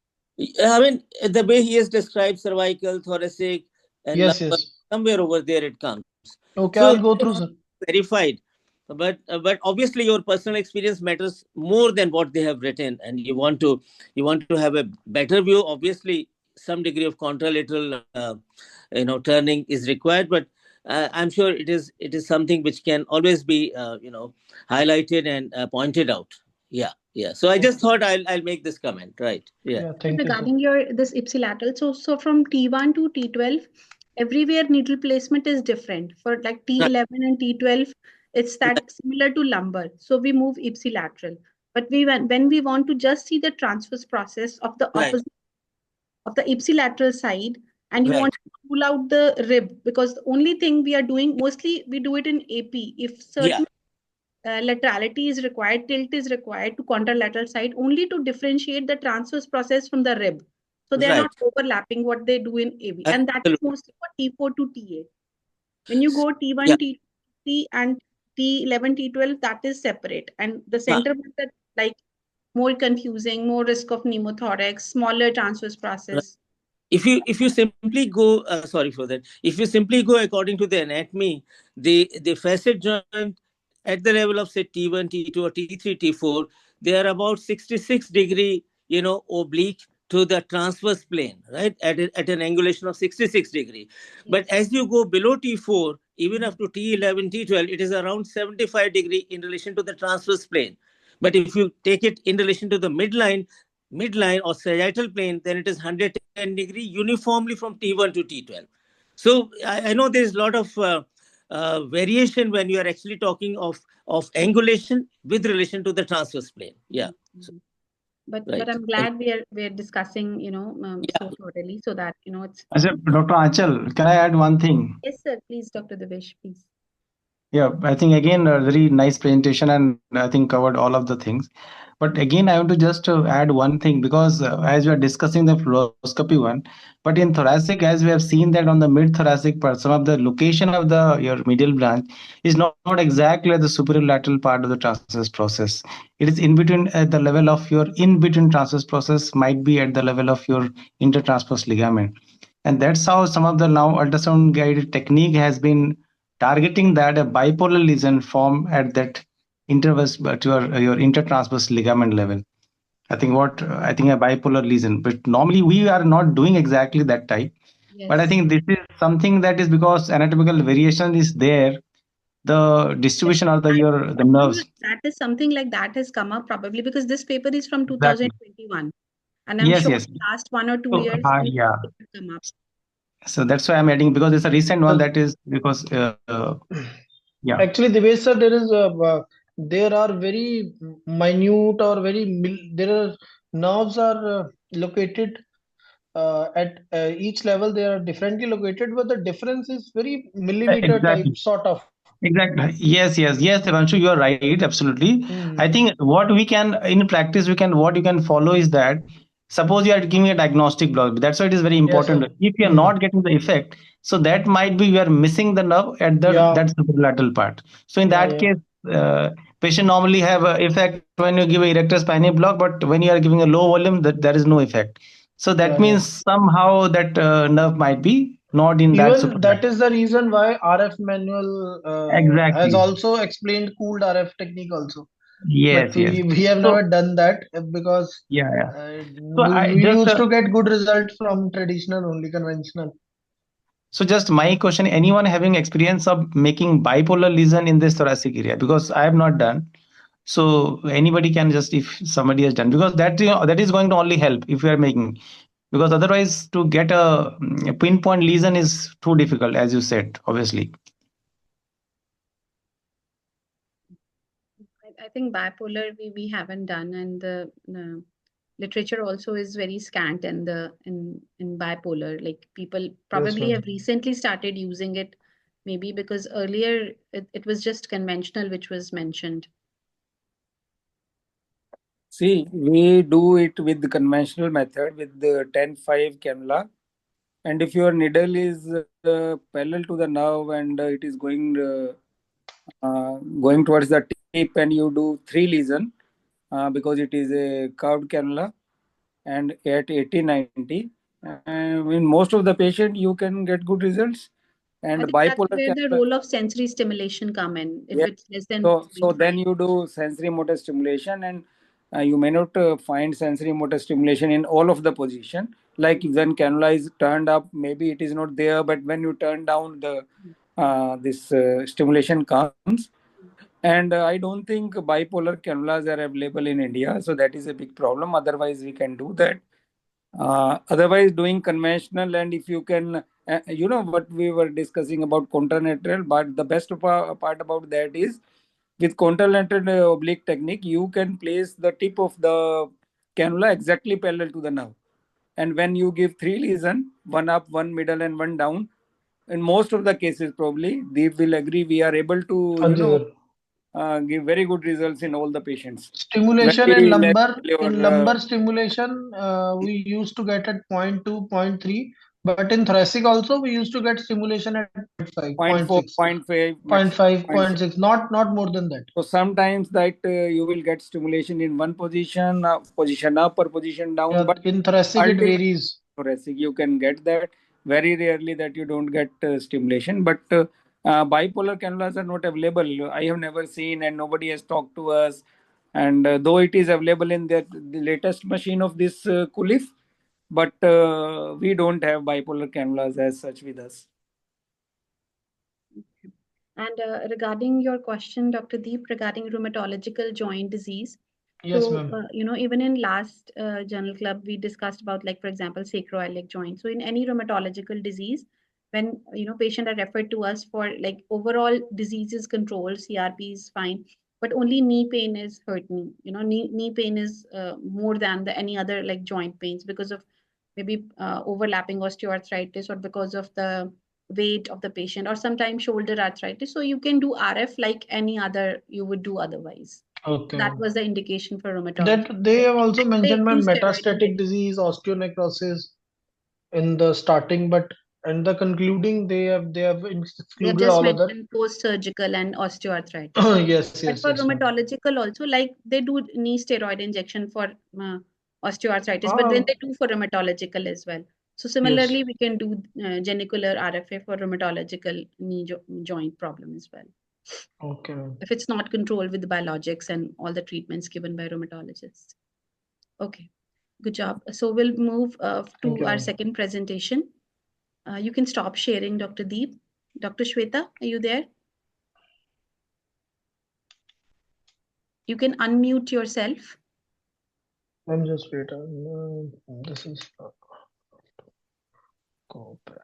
I mean, the way he has described cervical, thoracic, and Yes, lumbar, yes. somewhere over there it comes. Okay, So I'll go it is through, not sir. verified, but obviously your personal experience matters more than what they have written, and you want to have a better view. Obviously, some degree of contralateral, turning is required, but I'm sure it is something which can always be highlighted and pointed out. Yeah. So I just Okay. thought I'll make this comment. Right. Yeah. Yeah, thank you, sir. Regarding this ipsilateral, so from T1 to T12, everywhere needle placement is different. For like T11 and T12, it's that similar to lumbar. So we move ipsilateral. But when we want to just see the transverse process of the Right. opposite of the ipsilateral side, and you want Right. to pull out the rib, because the only thing we are doing, mostly we do it in AP. If certain laterality is required, tilt is required to contralateral side, only to differentiate the transverse process from the rib. So they are Right. not overlapping what they do in AB. And that is Absolutely. mostly for T4 to T8. When you go Yeah. T1, T3 and T11, T12, that is separate. And the Huh. center is that, like, more confusing, more risk of pneumothorax, smaller transverse process. If you simply go, sorry for that, if you simply go according to the anatomy, the facet joint at the level of say T1, T2, or T3, T4, they are about 66-degree, oblique to the transverse plane, right, at an angulation of 66-degree. But Yes. as you go below T4, even up to T11, T12, it is around 75-degree in relation to the transverse plane. But if you take it in relation to the midline or sagittal plane, then it is 110-degree uniformly from T1 to T12. So I know there is a lot of variation when you are actually talking of angulation with relation to the transverse plane. Yeah. So, But right. I'm glad we're discussing, so thoroughly, so that it's. Dr. Achal, can I add one thing? Yes, sir. Please, Dr. Divesh, please. Yeah, I think again a very nice presentation, and I think covered all of the things. But again, I want to just add one thing, because as we are discussing the fluoroscopy one, but in thoracic, as we have seen that on the mid thoracic part, some of the location of the your medial branch is not exactly at the superior lateral part of the transverse process. It is in between, at the level of your in between transverse process, might be at the level of your intertransverse ligament, and that's how some of the now ultrasound guided technique has been targeting that a bipolar lesion form at that interverse, but your intertransverse ligament level. I think a bipolar lesion, but normally we are not doing exactly that type. Yes. But I think this is something that is because anatomical variation is there, the distribution of the nerves. That is something like that has come up probably because this paper is from Exactly. 2021, and I'm Yes, sure yes. in the last 1 or 2 So, years yeah. it will come up. So that's why I'm adding, because it's a recent one, that is because yeah. Actually, Devesh sir, there are very minute or there are nerves are located at each level. They are differently located, but the difference is very millimeter Exactly. type sort of. Exactly. Yes, Divanshu, you are right. Absolutely. I Hmm. think what we can, in practice, what you can follow is that, suppose you are giving a diagnostic block. That's why it is very Yes, important. sir. If you are Hmm. not getting the effect, so that might be you are missing the nerve at Yeah. that superlateral part. So in Yeah, that yeah. case, patient normally have a effect when you give a erector spinae block, but when you are giving a low volume, that there is no effect. So that Yeah, means somehow that nerve might be not in that even that superlateral. is the reason why RF manual has Exactly. also explained cooled RF technique also. But Yes, yes. we have So never done that because yeah. uh, So we, I we just used to get good results from traditional only conventional. So just my question, anyone having experience of making bipolar lesion in this thoracic area? Because I have not done. So anybody can just, if somebody has done, because that, that is going to only help if you are making, because otherwise to get a pinpoint lesion is too difficult, as you said, obviously. I think bipolar we haven't done, and the literature also is very scant in bipolar. Like people probably ma'am. have recently started using it, maybe because earlier it was just conventional, which was mentioned. See, we do it with the conventional method with the 10-5 cannula. And if your needle is parallel to the nerve and it is going towards the tip, and you do 3 lesion because it is a curved cannula, and at 80-90, in most of the patient you can get good results. And I think that's bipolar where the cannula, role of sensory stimulation come in. If yeah. it's less than So then 0.5. you do sensory motor stimulation, and you may not find sensory motor stimulation in all of the position. Like when cannula is turned up, maybe it is not there, but when you turn down, the this stimulation comes. And I don't think bipolar cannulas are available in India, so that is a big problem. Otherwise, we can do that. Otherwise, doing conventional, and if you can, what we were discussing about contralateral, but the best part about that is with contralateral oblique technique, you can place the tip of the cannula exactly parallel to the nerve. And when you give 3 lesion, one up, one middle, and one down, in most of the cases, probably, they will agree we are able to, Haan ji, sir. give very good results in all the patients. Stimulation Very less in lumbar stimulation, we used to get at 0.2, 0.3, but in thoracic also we used to get stimulation at 0.5, 0.4, 0.6, 0.5, 0.5, maximum 0.6, not more than that. So sometimes that you will get stimulation in one position, position up or position down, Yeah, but in thoracic it ultimately varies. thoracic you can get that. Very rarely that you don't get stimulation, but bipolar cannulas are not available. I have never seen, and nobody has talked to us. And though it is available in the latest machine of this Kulif, but we don't have bipolar cannulas as such with us. And regarding your question, Dr. Deep, regarding rheumatological joint disease. Yes, So, ma'am. even in last journal club, we discussed about, like, for example, sacroiliac joint. So in any rheumatological disease, when, patient are referred to us for, like, overall disease is controlled, CRP is fine, but only knee pain is hurting. Knee pain is more than the any other, like, joint pains because of maybe overlapping osteoarthritis or because of the weight of the patient, or sometimes shoulder arthritis. So you can do RF like any other you would do otherwise. Okay, That ma'am. was the indication for rheumatology. That they have also They mentioned, ma'am, do steroid metastatic injection. disease, osteonecrosis in the starting, but in the concluding they have They have excluded just all other. mentioned post-surgical and osteoarthritis. Yes, But yes, for yes, ma'am. rheumatological also, like, they do knee steroid injection for osteoarthritis, but then Ah, they do for rheumatological as well. So yes. similarly, we can do genicular RFA for rheumatological knee joint problem as well, Okay, ma'am. if it's not controlled with the biologics and all the treatments given by rheumatologists. Okay, good job. So we'll move Thank to you, our ma'am. second presentation. You can stop sharing, Dr. Deep. Dr. Shveta, are you there? You can unmute yourself. I'm just wait. This is go back.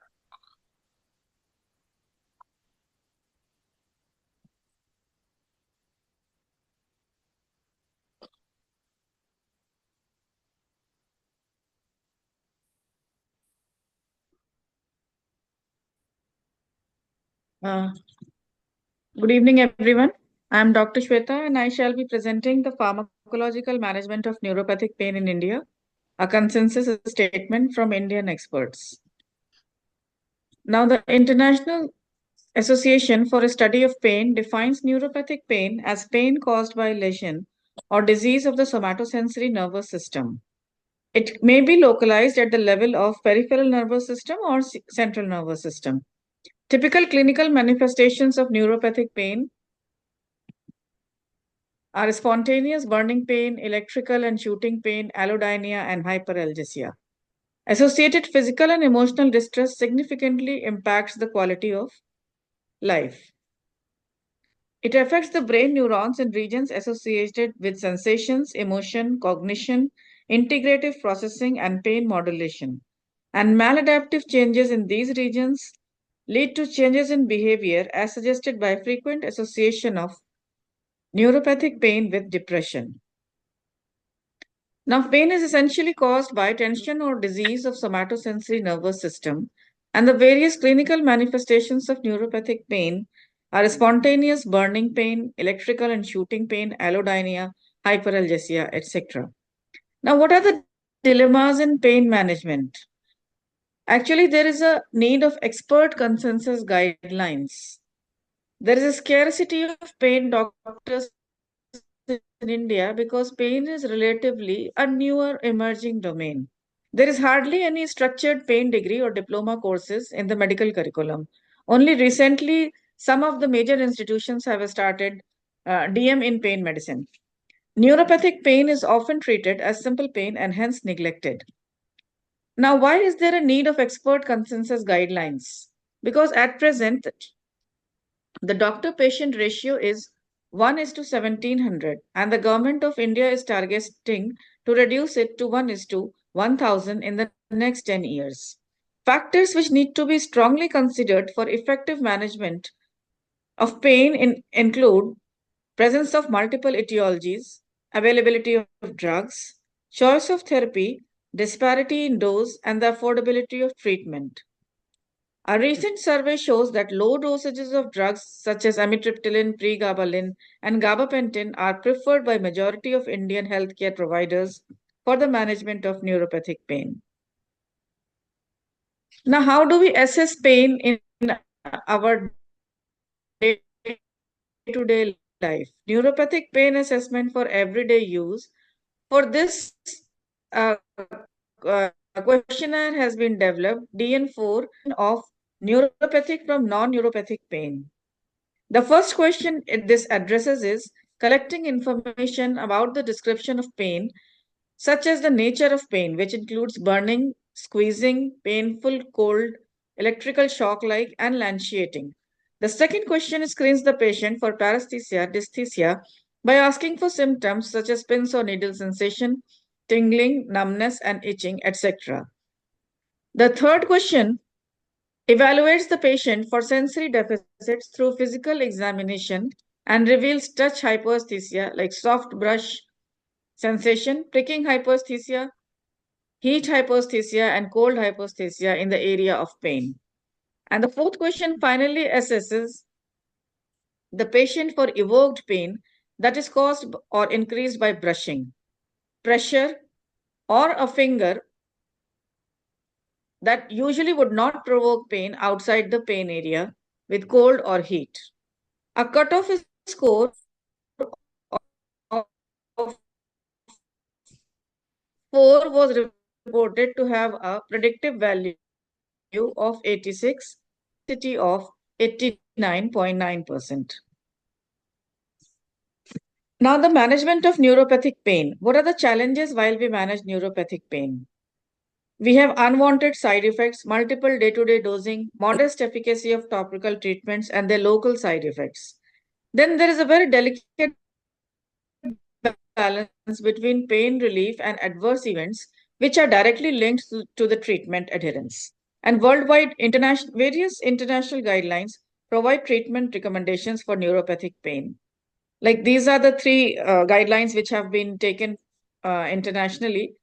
Good evening, everyone. I am Dr. Shweta, and I shall be presenting the pharmacological management of neuropathic pain in India, a consensus statement from Indian experts. Now, the International Association for a Study of Pain defines neuropathic pain as pain caused by lesion or disease of the somatosensory nervous system. It may be localized at the level of peripheral nervous system or central nervous system. Typical clinical manifestations of neuropathic pain are spontaneous burning pain, electrical and shooting pain, allodynia, and hyperalgesia. Associated physical and emotional distress significantly impacts the quality of life. It affects the brain neurons in regions associated with sensations, emotion, cognition, integrative processing, and pain modulation. And maladaptive changes in these regions lead to changes in behavior as suggested by frequent association of neuropathic pain with depression. Now, pain is essentially caused by tension or disease of somatosensory nervous system, and the various clinical manifestations of neuropathic pain are spontaneous burning pain, electrical and shooting pain, allodynia, hyperalgesia, etc. Now, what are the dilemmas in pain management? Actually, there is a need of expert consensus guidelines. There is a scarcity of pain doctors in India because pain is relatively a newer emerging domain. There is hardly any structured pain degree or diploma courses in the medical curriculum. Only recently, some of the major institutions have started DM in pain medicine. Neuropathic pain is often treated as simple pain and hence neglected. Now, why is there a need of expert consensus guidelines? Because at present, the doctor patient ratio is 1 is to 1700, and the government of India is targeting to reduce it to 1 is to 1000 in the next 10 years. Factors which need to be strongly considered for effective management of pain include presence of multiple etiologies, availability of drugs, choice of therapy, disparity in dose, and the affordability of treatment. A recent survey shows that low dosages of drugs such as amitriptyline, pregabalin, and gabapentin are preferred by majority of Indian healthcare providers for the management of neuropathic pain. Now, how do we assess pain in our day-to-day life? Neuropathic pain assessment for everyday use. For this, questionnaire has been developed, DN4, of neuropathic from non-neuropathic pain. The first question this addresses is collecting information about the description of pain, such as the nature of pain, which includes burning, squeezing, painful, cold, electrical shock like, and lanciating. The second question screens the patient for paresthesia, dysthesia by asking for symptoms such as pins or needle sensation, tingling, numbness, and itching, etc. The third question evaluates the patient for sensory deficits through physical examination and reveals touch hyperesthesia like soft brush sensation, pricking hyperesthesia, heat hyperesthesia, and cold hyperesthesia in the area of pain. And the fourth question finally assesses the patient for evoked pain that is caused or increased by brushing, pressure, or a finger that usually would not provoke pain outside the pain area with cold or heat. A cutoff score of 4 was reported to have a predictive value of 86, city of 89.9%. Now, the management of neuropathic pain. What are the challenges while we manage neuropathic pain? We have unwanted side effects, multiple day-to-day dosing, modest efficacy of topical treatments, and their local side effects. Then there is a very delicate balance between pain relief and adverse events, which are directly linked to the treatment adherence. And worldwide, various international guidelines provide treatment recommendations for neuropathic pain. Like these are the three guidelines which have been taken internationally.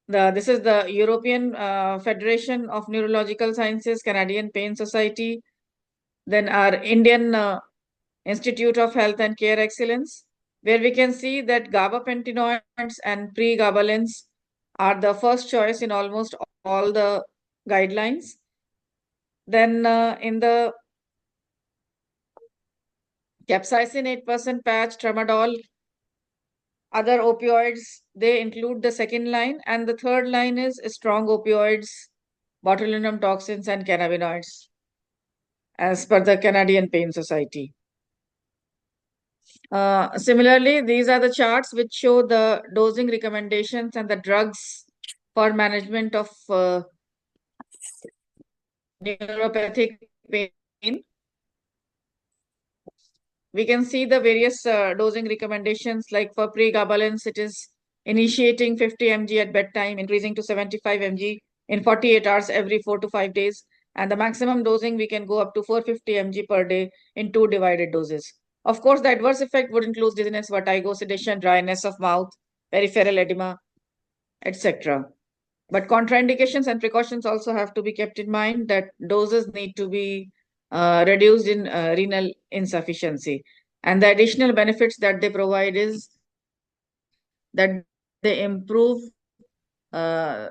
This is the European Federation of Neurological Sciences, Canadian Pain Society, then our Indian Institute of Health and Care Excellence, where we can see that gabapentinoids and pregabalins are the first choice in almost all the guidelines. Then in the capsaicin 8% patch, tramadol, other opioids, they include the second line, and the third line is strong opioids, botulinum toxins, and cannabinoids, as per the Canadian Pain Society. Similarly, these are the charts which show the dosing recommendations and the drugs for management of neuropathic pain. We can see the various dosing recommendations, like for pregabalance, it is initiating 50 mg at bedtime, increasing to 75 mg in 48 hours every 4 to 5 days. And the maximum dosing, we can go up to 450 mg per day in 2 divided doses. Of course, the adverse effect would include dizziness, vertigo, sedation, dryness of mouth, peripheral edema, etc. But contraindications and precautions also have to be kept in mind, that doses need to be reduced in renal insufficiency. And the additional benefits that they provide is that they improve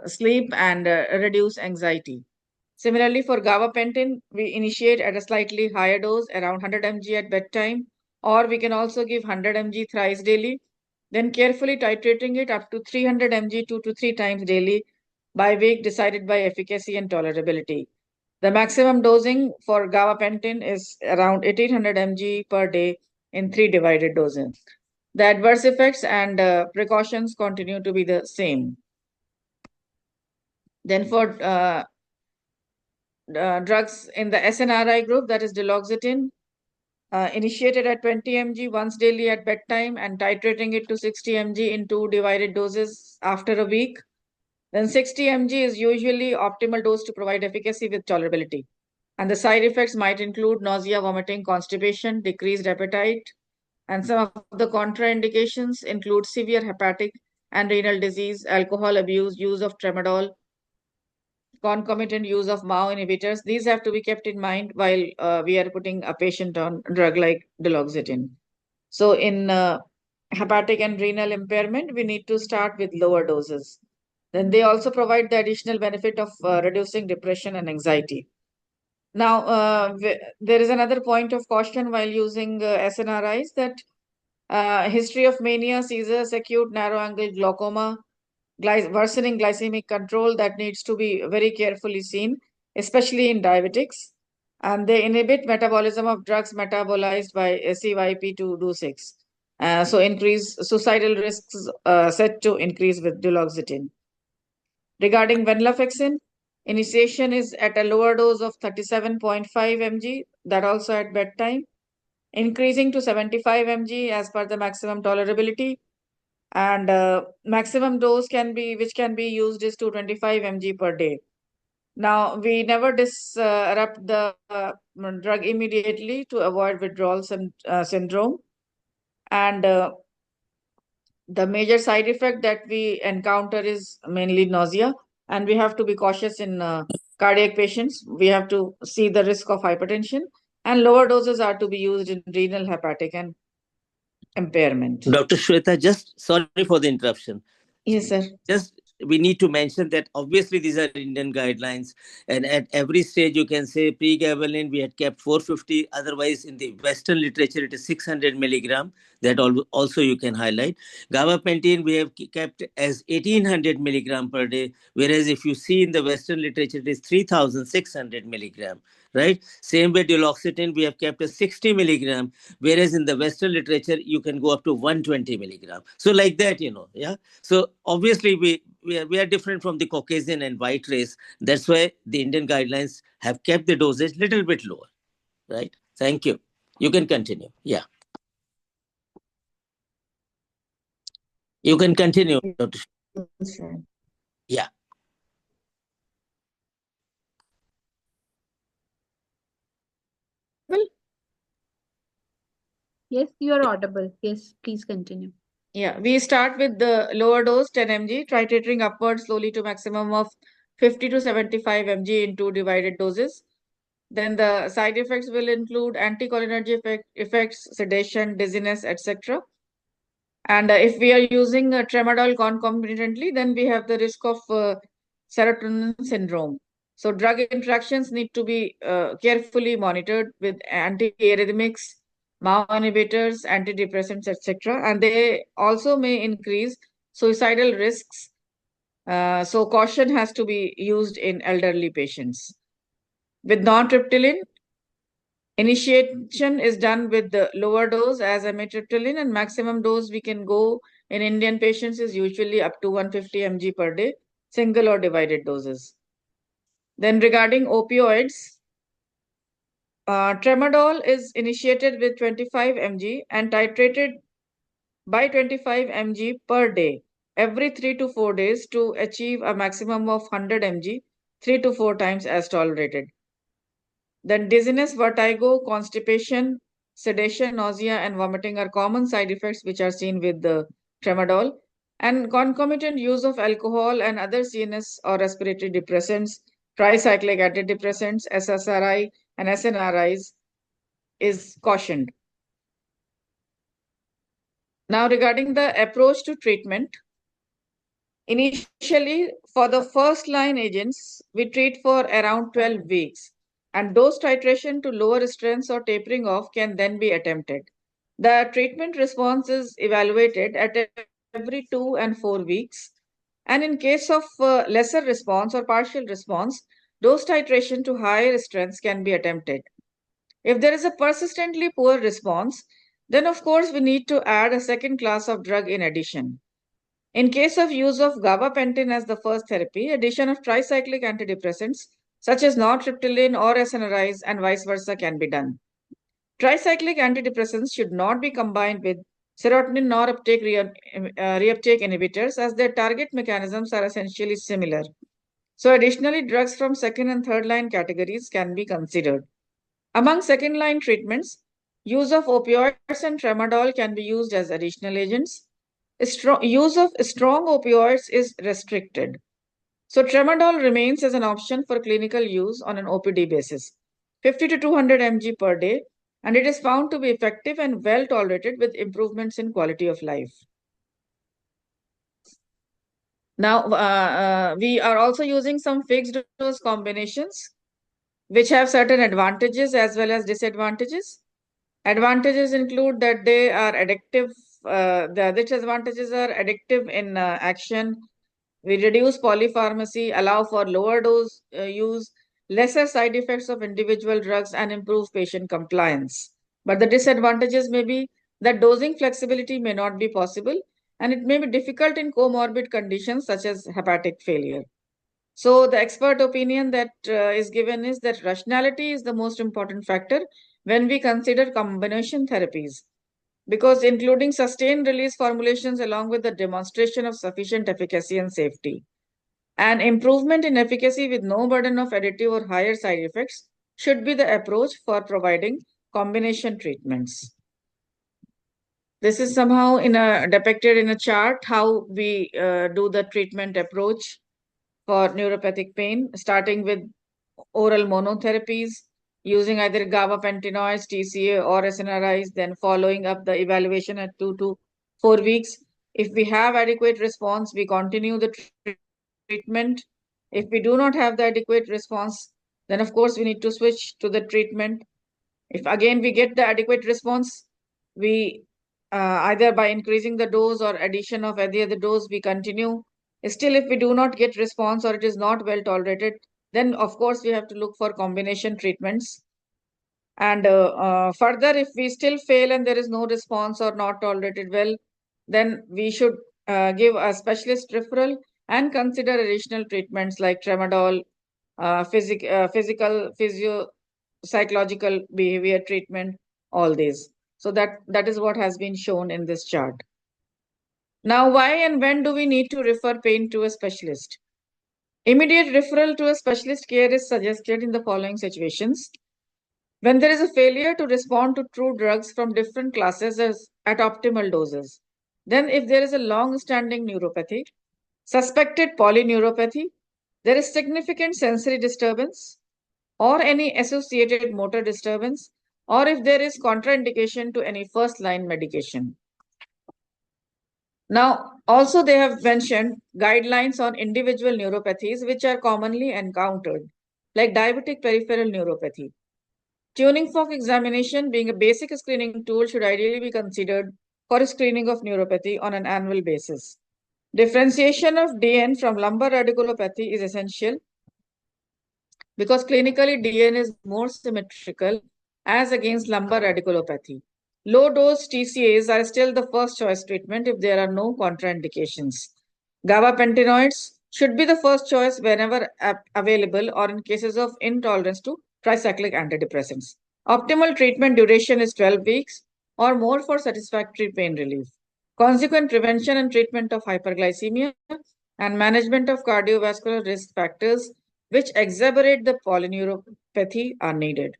sleep and reduce anxiety. Similarly, for gabapentin, we initiate at a slightly higher dose, around 100 mg at bedtime, or we can also give 100 mg thrice daily, then carefully titrating it up to 300 mg 2 to 3 times daily by week, decided by efficacy and tolerability. The maximum dosing for gabapentin is around 1800 mg per day in 3 divided doses. The adverse effects and precautions continue to be the same. Then for drugs in the SNRI group, that is duloxetine, initiated at 20 mg once daily at bedtime and titrating it to 60 mg in 2 divided doses after a week. Then 60 mg is usually optimal dose to provide efficacy with tolerability. And the side effects might include nausea, vomiting, constipation, decreased appetite. And some of the contraindications include severe hepatic and renal disease, alcohol abuse, use of tramadol, concomitant use of MAO inhibitors. These have to be kept in mind while we are putting a patient on a drug like duloxetine. So in hepatic and renal impairment, we need to start with lower doses. Then they also provide the additional benefit of reducing depression and anxiety. Now, there is another point of caution while using SNRIs, that history of mania, seizures, acute narrow-angle glaucoma, worsening glycemic control, that needs to be very carefully seen, especially in diabetics. And they inhibit metabolism of drugs metabolized by CYP2D6. So increase suicidal risks set to increase with duloxetine. Regarding venlafaxine, initiation is at a lower dose of 37.5 mg, that also at bedtime, increasing to 75 mg as per the maximum tolerability. And maximum dose which can be used is 225 mg per day. Now, we never disrupt the drug immediately to avoid withdrawal syndrome. And the major side effect that we encounter is mainly nausea, and we have to be cautious in cardiac patients. We have to see the risk of hypertension, and lower doses are to be used in renal, hepatic, and impairment. Dr. Shweta, just sorry for the interruption. Yes, sir. Just we need to mention that obviously these are Indian guidelines, and at every stage you can say pregabalin we had kept 450. Otherwise, in the Western literature, it is 600 milligram. That also you can highlight. Gabapentin we have kept as 1800 milligram per day, whereas if you see in the Western literature, it is 3600 milligram. Right? Same way duloxetine we have kept as 60 milligram, whereas in the Western literature you can go up to 120 milligram. So like that, yeah. So obviously we are different from the Caucasian and white race. That's why the Indian guidelines have kept the dosage little bit lower. Right? Thank you. You can continue. Yeah. You can continue, Dr. Yeah. Yes, you are audible. Yes, please continue. Yeah, we start with the lower dose, 10 mg, titrating upwards slowly to maximum of 50 to 75 mg in 2 divided doses. Then the side effects will include anticholinergic effects, sedation, dizziness, etc. And if we are using tramadol concomitantly, then we have the risk of serotonin syndrome. So drug interactions need to be carefully monitored with antiarrhythmics, MAO inhibitors, antidepressants, etc. And they also may increase suicidal risks. So caution has to be used in elderly patients. With non-triptyline, initiation is done with the lower dose as amitriptyline, and maximum dose we can go in Indian patients is usually up to 150 mg per day. single or divided doses. Then regarding opioids, tramadol is initiated with 25 mg and titrated by 25 mg per day every 3 to 4 days to achieve a maximum of 100 mg 3 to 4 times as tolerated. Then dizziness, vertigo, constipation, sedation, nausea, and vomiting are common side effects which are seen with the tramadol. And concomitant use of alcohol and other CNS or respiratory depressants, tricyclic antidepressants, SSRI, and SNRIs is cautioned. Now, regarding the approach to treatment, initially for the first line agents, we treat for around 12 weeks, and dose titration to lower strengths or tapering off can then be attempted. The treatment response is evaluated at every 2 and 4 weeks, and in case of lesser response or partial response, dose titration to higher strengths can be attempted. If there is a persistently poor response, then of course we need to add a second class of drug in addition. In case of use of gabapentin as the first therapy, addition of tricyclic antidepressants such as nortriptyline or SNRIs and vice versa can be done. Tricyclic antidepressants should not be combined with serotonin reuptake inhibitors as their target mechanisms are essentially similar. So additionally, drugs from second and third line categories can be considered. Among second line treatments, use of opioids and tramadol can be used as additional agents. Use of strong opioids is restricted. So tramadol remains as an option for clinical use on an OPD basis, 50 to 200 mg per day, and it is found to be effective and well tolerated with improvements in quality of life. Now, we are also using some fixed dose combinations which have certain advantages as well as disadvantages. Advantages include that they are addictive. The disadvantages are addictive in action. We reduce polypharmacy, allow for lower dose use, lesser side effects of individual drugs, and improve patient compliance. But the disadvantages may be that dosing flexibility may not be possible, and it may be difficult in comorbid conditions such as hepatic failure. So the expert opinion that is given is that rationality is the most important factor when we consider combination therapies, because including sustained release formulations along with the demonstration of sufficient efficacy and safety. An improvement in efficacy with no burden of additive or higher side effects should be the approach for providing combination treatments. This is somehow depicted in a chart how we do the treatment approach for neuropathic pain, starting with oral monotherapies using either gabapentinoids, TCA, or SNRIs, then following up the evaluation at 2 to 4 weeks. If we have adequate response, we continue the treatment. If we do not have the adequate response, then of course we need to switch to the treatment. If again we get the adequate response, we either by increasing the dose or addition of any other dose, we continue. Still, if we do not get response or it is not well tolerated, then of course we have to look for combination treatments. And further, if we still fail and there is no response or not tolerated well, then we should give a specialist referral and consider additional treatments like tramadol, physical, physio, psychological behavior treatment, all these. So that is what has been shown in this chart. Now, why and when do we need to refer pain to a specialist? Immediate referral to a specialist care is suggested in the following situations. When there is a failure to respond to true drugs from different classes at optimal doses. Then if there is a long-standing neuropathy, suspected polyneuropathy, there is significant sensory disturbance, or any associated motor disturbance, or if there is contraindication to any first-line medication. Now, also they have mentioned guidelines on individual neuropathies which are commonly encountered, like diabetic peripheral neuropathy. Tuning fork examination, being a basic screening tool, should ideally be considered for screening of neuropathy on an annual basis. Differentiation of DN from lumbar radiculopathy is essential because clinically DN is more symmetrical as against lumbar radiculopathy. Low-dose TCAs are still the first choice treatment if there are no contraindications. Gabapentinoids should be the first choice whenever available or in cases of intolerance to tricyclic antidepressants. Optimal treatment duration is 12 weeks or more for satisfactory pain relief. Consequent prevention and treatment of hyperglycemia and management of cardiovascular risk factors which exacerbate the polyneuropathy are needed.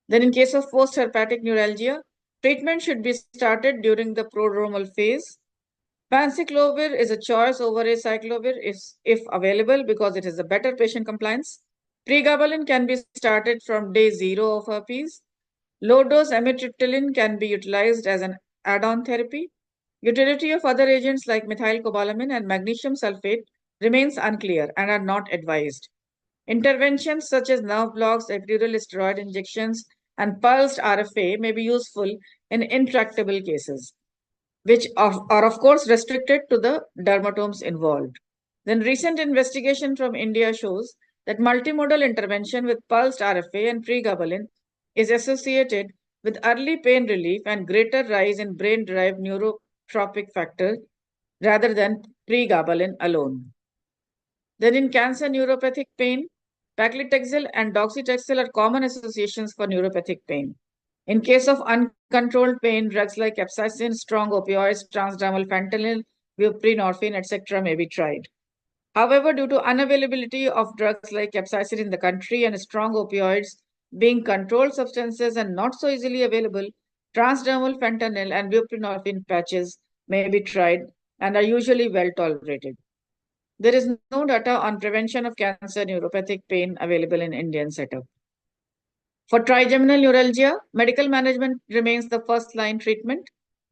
Then in case of post-herpetic neuralgia, treatment should be started during the prodromal phase. Panciclovir is a choice over acyclovir if available because it is a better patient compliance. Pregabalin can be started from day 0 of herpes. Low-dose amitriptyline can be utilized as an add-on therapy. Utility of other agents like methylcobalamin and magnesium sulfate remains unclear and are not advised. Interventions such as nerve blocks, epidural steroid injections, and pulsed RFA may be useful in intractable cases, which are of course restricted to the dermatomes involved. Then recent investigation from India shows that multimodal intervention with pulsed RFA and pregabalin is associated with early pain relief and greater rise in brain-derived neurotropic factor rather than pregabalin alone. Then in cancer neuropathic pain, paclitaxel and docetaxel are common associations for neuropathic pain. In case of uncontrolled pain, drugs like capsaicin, strong opioids, transdermal fentanyl, buprenorphine, etc. may be tried. However, due to unavailability of drugs like capsaicin in the country and strong opioids being controlled substances and not so easily available, transdermal fentanyl and buprenorphine patches may be tried and are usually well tolerated. There is no data on prevention of cancer neuropathic pain available in Indian setup. For trigeminal neuralgia, medical management remains the first line treatment.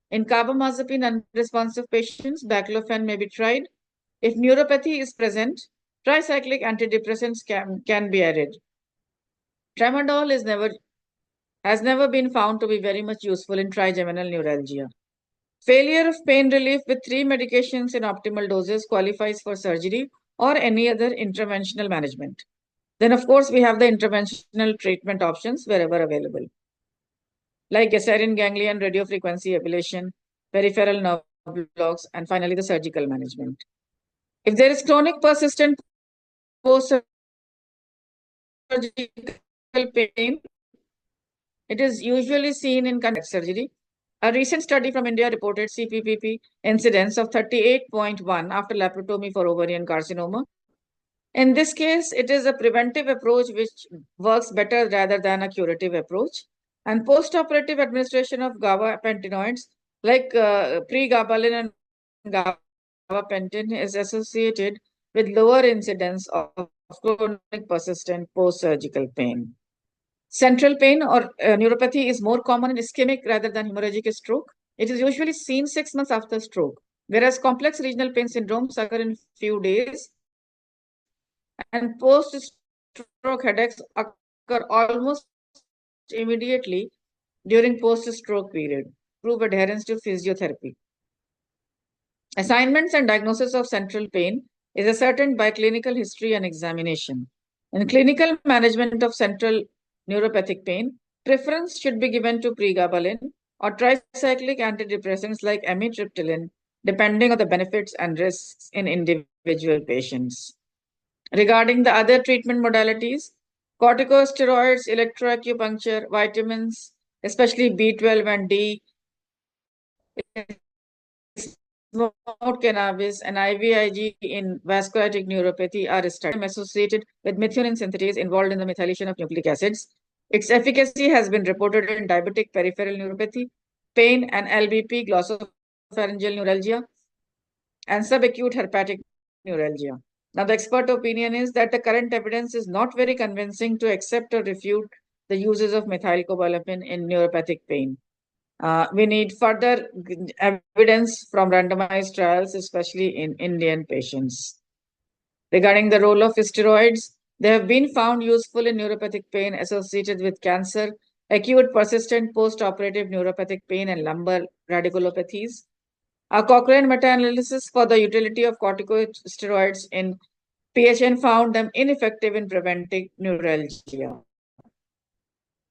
In carbamazepine unresponsive patients, baclofen may be tried. If neuropathy is present, tricyclic antidepressants can be added. Tramadol has never been found to be very much useful in trigeminal neuralgia. Failure of pain relief with 3 medications in optimal doses qualifies for surgery or any other interventional management. Then, of course, we have the interventional treatment options wherever available, like gastrin ganglion radiofrequency ablation, peripheral nerve blocks, and finally the surgical management. If there is chronic persistent post-surgical pain, it is usually seen in contact surgery. A recent study from India reported CPPP incidence of 38.1 after laparotomy for ovarian carcinoma. In this case, it is a preventive approach which works better rather than a curative approach. And post-operative administration of gabapentinoids like pregabalin and gabapentin is associated with lower incidence of chronic persistent post-surgical pain. Central pain or neuropathy is more common in ischemic rather than hemorrhagic stroke. It is usually seen 6 months after stroke, whereas complex regional pain syndromes occur in few days, and post-stroke headaches occur almost immediately during post-stroke period. Prove adherence to physiotherapy. Assignments and diagnosis of central pain is ascertained by clinical history and examination. In clinical management of central neuropathic pain, preference should be given to pregabalin or tricyclic antidepressants like amitriptyline, depending on the benefits and risks in individual patients. Regarding the other treatment modalities, corticosteroids, electroacupuncture, vitamins, especially B12 and D, smoked cannabis, and IVIG in vasculitic neuropathy are studied associated with methionine synthetase involved in the methylation of nucleic acids. Its efficacy has been reported in diabetic peripheral neuropathy, pain, and LBP, glossopharyngeal neuralgia, and subacute herpetic neuralgia. Now, the expert opinion is that the current evidence is not very convincing to accept or refute the uses of methylcobalamin in neuropathic pain. We need further evidence from randomized trials, especially in Indian patients. Regarding the role of steroids, they have been found useful in neuropathic pain associated with cancer, acute persistent post-operative neuropathic pain, and lumbar radiculopathies. A Cochrane meta-analysis for the utility of corticosteroids in PHN found them ineffective in preventing neuralgia.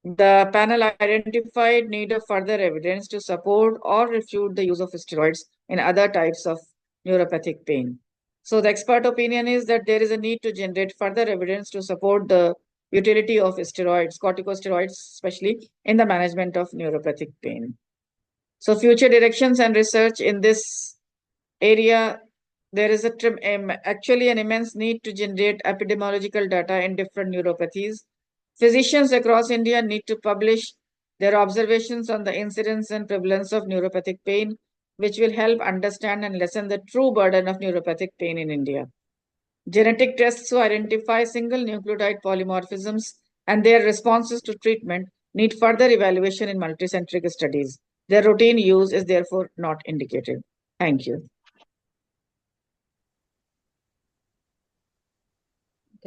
The panel identified need of further evidence to support or refute the use of steroids in other types of neuropathic pain. So the expert opinion is that there is a need to generate further evidence to support the utility of steroids, corticosteroids, especially in the management of neuropathic pain. So future directions and research in this area, there is actually an immense need to generate epidemiological data in different neuropathies. Physicians across India need to publish their observations on the incidence and prevalence of neuropathic pain, which will help understand and lessen the true burden of neuropathic pain in India. Genetic tests to identify single nucleotide polymorphisms and their responses to treatment need further evaluation in multicentric studies. Their routine use is therefore not indicated. Thank you.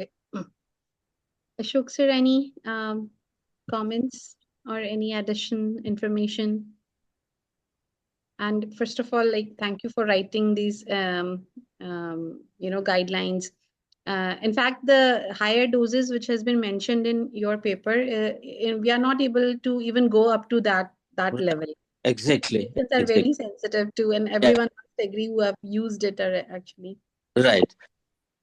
Okay. Ashok sir, any comments or any addition information? And first of all, like, thank you for writing these, guidelines. In fact, the higher doses which has been mentioned in your paper, we are not able to even go up to that level. Exactly. Patients are very sensitive to, and everyone must agree who have used it actually. Right.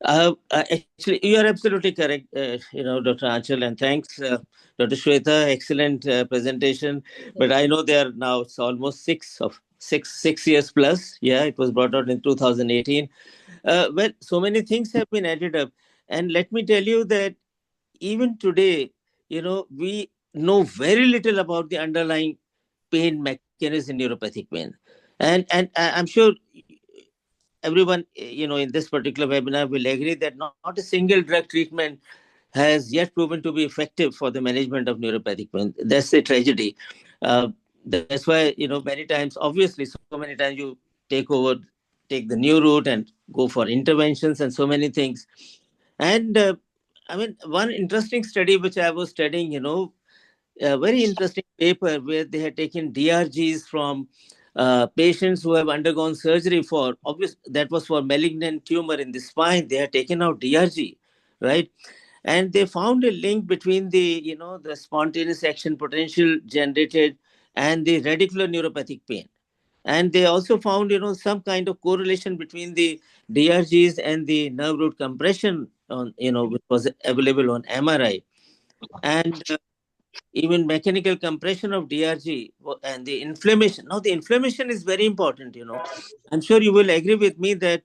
Actually, you are absolutely correct, Dr. Anchal, and thanks, Dr. Shweta. Excellent presentation. But I know there are now, it's almost six years plus. Yeah, it was brought out in 2018. Well, so many things have been added up. And let me tell you that even today, we know very little about the underlying pain mechanism in neuropathic pain. And I'm sure everyone, in this particular webinar will agree that not a single drug treatment has yet proven to be effective for the management of neuropathic pain. That's a tragedy. That's why, many times, obviously, so many times you take the new route and go for interventions and so many things. And one interesting study which I was studying, a very interesting paper where they had taken DRGs from patients who have undergone surgery for that was for malignant tumor in the spine. They had taken out DRG, right? And they found a link between the spontaneous action potential generated and the radicular neuropathic pain. And they also found, some kind of correlation between the DRGs and the nerve root compression on, which was available on MRI. And even mechanical compression of DRG and the inflammation. Now, the inflammation is very important, I'm sure you will agree with me that,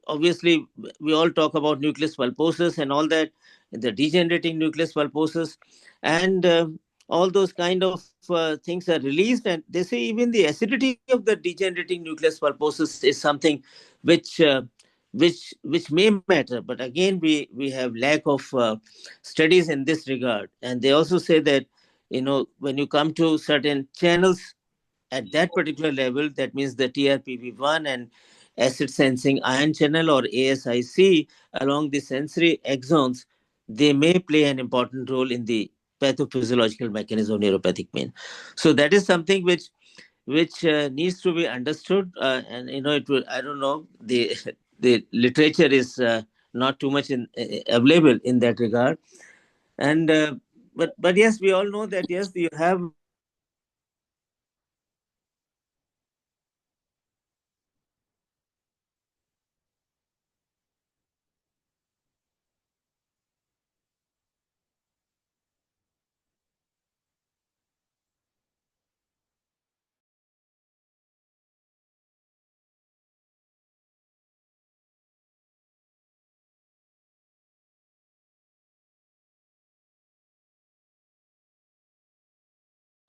obviously, we all talk about nucleus pulposus and all that, the degenerating nucleus pulposus, and all those kind of things are released. And they say even the acidity of the degenerating nucleus pulposus is something which which may matter, but again we have lack of studies in this regard. And they also say that when you come to certain channels at that particular level, that means the TRPV1 and acid sensing ion channel or ASIC along the sensory axons, they may play an important role in the pathophysiological mechanism of neuropathic pain. So that is something which needs to be understood, and it will, I don't know, the literature is not too much available in that regard. And but yes, we all know that yes, you have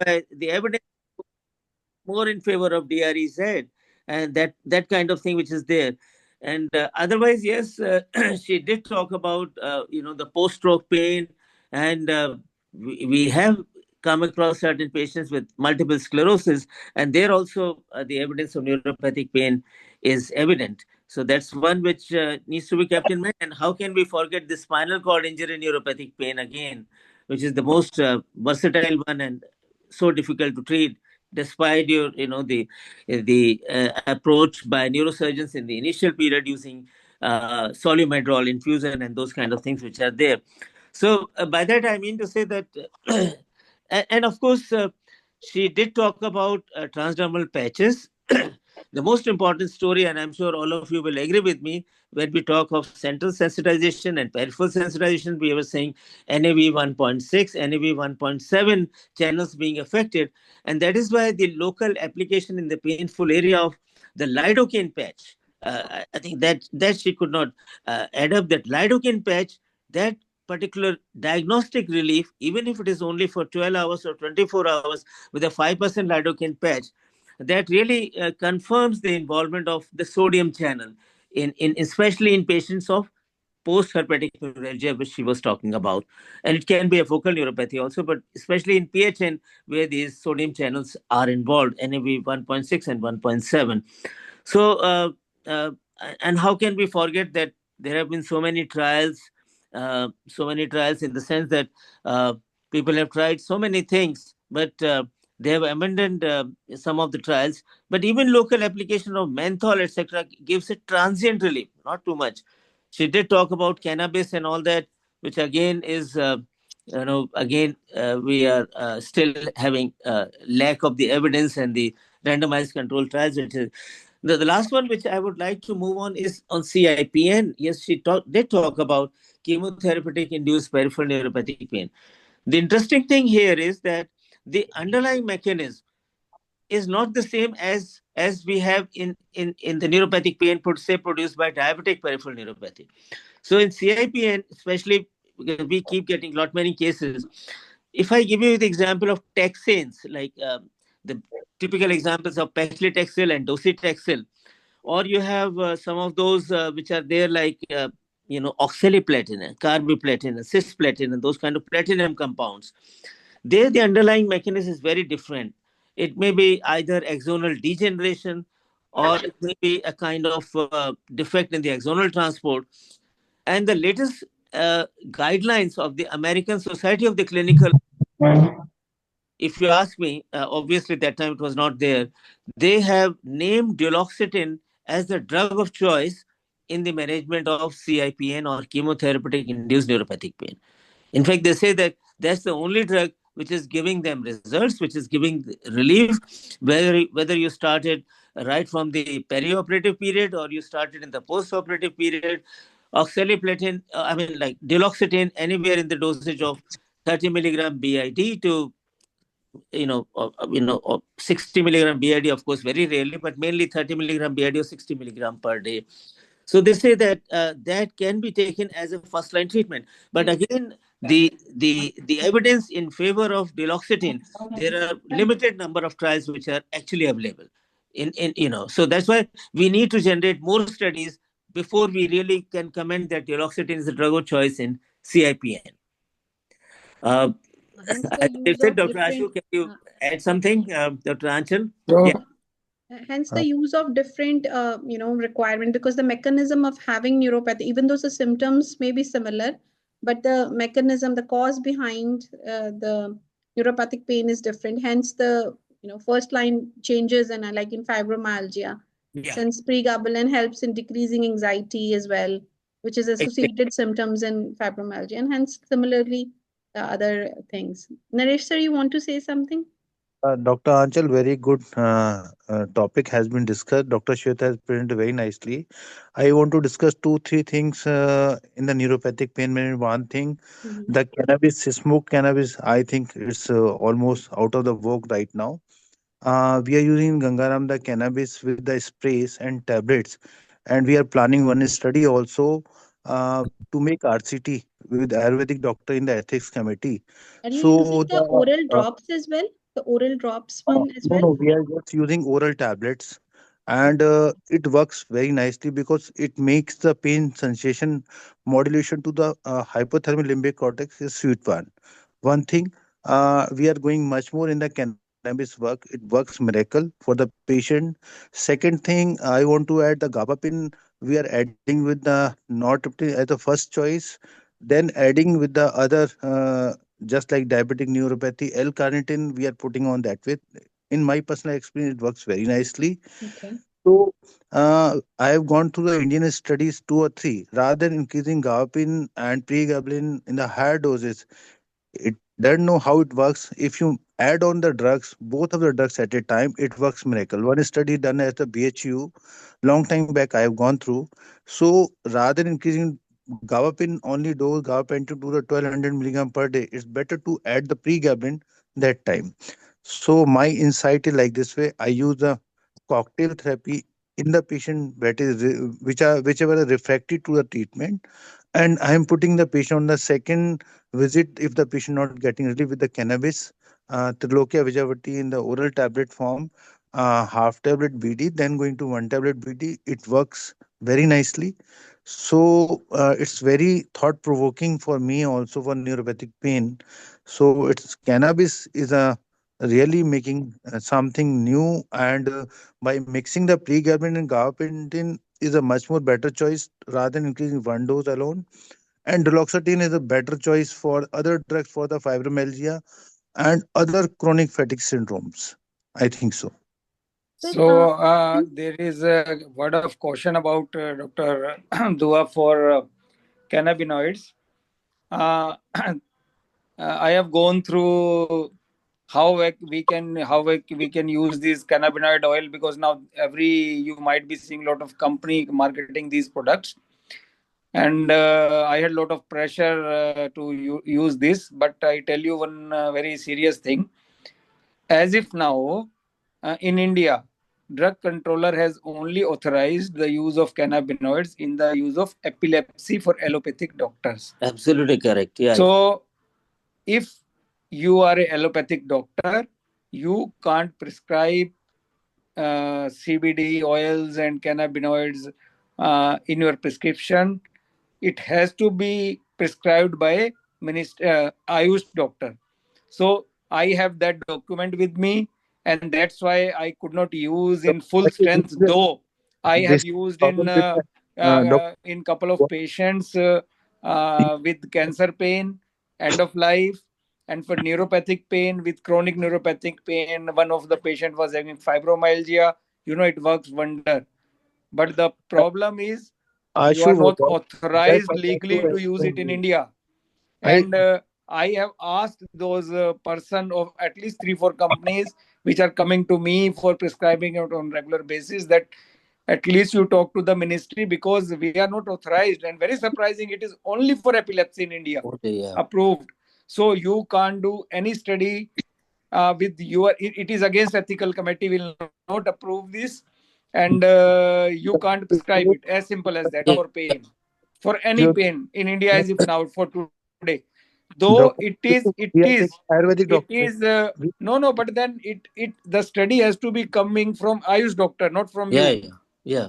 the evidence more in favor of DREZ and that kind of thing which is there. And otherwise, yes, she did talk about the post-stroke pain, and we have come across certain patients with multiple sclerosis, and there also the evidence of neuropathic pain is evident. So that's one which needs to be kept in mind. And how can we forget the spinal cord injury neuropathic pain again, which is the most versatile one and so difficult to treat, despite the approach by neurosurgeons in the initial period using solumedrol infusion and those kind of things which are there. So by that I mean to say that, and of course she did talk about transdermal patches, The most important story, and I'm sure all of you will agree with me, when we talk of central sensitization and peripheral sensitization, we were saying NAV 1.6, NAV 1.7 channels being affected. And that is why the local application in the painful area of the lidocaine patch, I think that she could not add up that lidocaine patch, that particular diagnostic relief, even if it is only for 12 hours or 24 hours with a 5% lidocaine patch, that really confirms the involvement of the sodium channel in especially in patients of post-herpetic neuralgia, which she was talking about. And it can be a focal neuropathy also, but especially in PHN, where these sodium channels are involved, NAV 1.6 and 1.7. So, uh, and how can we forget that there have been so many trials in the sense that uh, people have tried so many things, but they have abandoned some of the trials. But even local application of menthol, etc., gives it transient relief, not too much. She did talk about cannabis and all that, which again is, again, we are still having lack of the evidence and the randomized control trials. The last one, which I would like to move on, is on CIPN. Yes, did talk about chemotherapeutic induced peripheral neuropathic pain. The interesting thing here is that the underlying mechanism is not the same as we have in the neuropathic pain produced by diabetic peripheral neuropathy. So in CIPN, especially because we keep getting lot many cases, if I give you the example of taxanes, like the typical examples of paclitaxel and docetaxel, or you have some of those which are there like oxaliplatin, carbiplatin, cisplatin, and those kind of platinum compounds. There, the underlying mechanism is very different. It may be either axonal degeneration, or it may be a kind of defect in the axonal transport. And the latest guidelines of the American Society of the Clinical, if you ask me, obviously that time it was not there, they have named duloxetine as the drug of choice in the management of CIPN or chemotherapeutic induced neuropathic pain. In fact, they say that that's the only drug which is giving them results, which is giving relief, whether you started right from the perioperative period or you started in the postoperative period. Oxaliplatin, like duloxetine, anywhere in the dosage of 30 milligram BID to 60 milligram BID, of course, very rarely, but mainly 30 milligram BID or 60 milligram per day. So they say that that can be taken as a first line treatment. But again, the evidence in favor of duloxetine, there are limited number of trials which are actually available. So that's why we need to generate more studies before we really can comment that duloxetine is a drug of choice in CIPN. Hence I the use said, of Dr. Ashu, different can you add something, Dr. Anchal? So, Yeah. hence the use of different requirement, because the mechanism of having neuropathy, even though the symptoms may be similar, but the mechanism, the cause behind the neuropathic pain is different. Hence the first line changes, and like in fibromyalgia, Yeah. since pregabalin helps in decreasing anxiety as well, which is associated symptoms in fibromyalgia, and hence similarly other things. Naresh sir, you want to say something? Dr. Anchal, very good topic has been discussed. Dr. Shweta has presented very nicely. I want to discuss two, three things in the neuropathic pain management. One thing, the cannabis, smoke cannabis, I think it's almost out of the vogue right now. We are using Gangaram the cannabis with the sprays and tablets, and we are planning one study also to make RCT with Ayurvedic doctor in the ethics committee. Are you using So the the oral drops as well? The oral drops one as no, well? no, we are just using oral tablets, and it works very nicely because it makes the pain sensation modulation to the hypothalamic limbic cortex is sweet one. One thing, we are going much more in the cannabis work. It works miracle for the patient. Second thing, I want to add the gabapentin. We are adding with the nortriptyl as the first choice, then adding with the other. Just like diabetic neuropathy, L-carnitine, we are putting on that with. In my personal experience, it works very nicely. Okay. So I have gone through the Indian studies two or three. Rather than increasing gabapentin and pregabalin in the higher doses, it Then know how it works. If you add on the drugs, both of the drugs at a time, it works miracle. One study done at the BHU long time back I have gone through. So rather than increasing gabapentin only dose, gabapentin to the 1200 milligram per day, it's better to add the pregabalin that time. So my insight is like this way: I use the cocktail therapy in the patient that is whichever are refractory to the treatment, and I am putting the patient on the second visit if the patient not getting relief with the cannabis, Trilokia Vijayavati in the oral tablet form, half tablet BD, then going to one tablet BD. It works very nicely. So it's very thought provoking for me also for neuropathic pain. So it's cannabis is a really making something new, and by mixing the pregabalin and gabapentin is a much more better choice rather than increasing one dose alone. And duloxetine is a better choice for other drugs for the fibromyalgia and other chronic fatigue syndromes. I think so. So there is a word of caution about Dr. Dua for cannabinoids. I have gone through how we can use this cannabinoid oil, because now you might be seeing a lot of company marketing these products, and I had a lot of pressure to use this. But I tell you one very serious thing. As if now in India, drug controller has only authorized the use of cannabinoids in the use of epilepsy for allopathic doctors. Absolutely correct. Yeah. So if you are an allopathic doctor, you can't prescribe CBD oils and cannabinoids in your prescription. It has to be prescribed by Ayush doctor. So I have that document with me, and that's why I could not use in full strength. Though I have This used problem with in couple of patients with cancer pain, end of life, and for neuropathic pain, with chronic neuropathic pain. One of the patient was having fibromyalgia. It works wonder. But the problem is you are Ashu, not that authorized I want to legally to use it explain in you. India. I And I have asked those person of at least 3-4 companies which are coming to me for prescribing it on regular basis, that at least you talk to the ministry, because we are not authorized. And very surprising, it is only for epilepsy in India Okay, yeah. approved. So you can't do any study with it is against ethical committee, will not approve this, and you can't prescribe it, as simple as that, Yeah. for pain, for any you pain in India as if now for today. Though Dr. We are taking Ayurvedic it doctor. is no, but then the study has to be coming from Ayush doctor, not from Yeah. you. Yeah.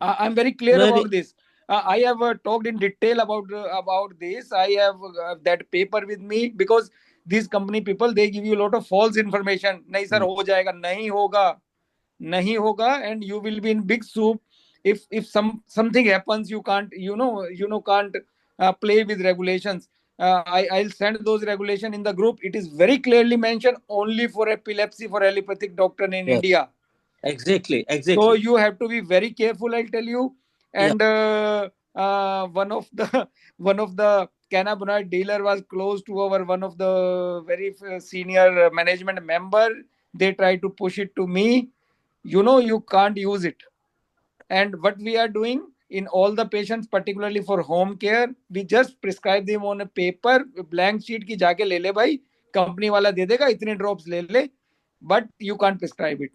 Yeah. I'm very clear Very. about this. I have talked in detail about this. I have that paper with me, because these company people, they give you a lot of false information. नहीं sir, हो जाएगा, नहीं होगा, नहीं होगा, and you will be in big soup if something happens. You can't can't play with regulations. I'll send those regulation in the group. It is very clearly mentioned only for epilepsy for allopathic doctor in Yeah. India. Exactly. So Exactly. you have to be very careful, I'll tell you. Yeah. And one of the one of the cannabinoid dealer was close to our one of the very senior management member. They try to push it to me. You can't use it. And what we are doing in all the patients, particularly for home care, we just prescribe them on a paper, blank sheet की जाके ले ले भाई, company वाला दे देगा, इतने drops ले ले, but you can't prescribe it.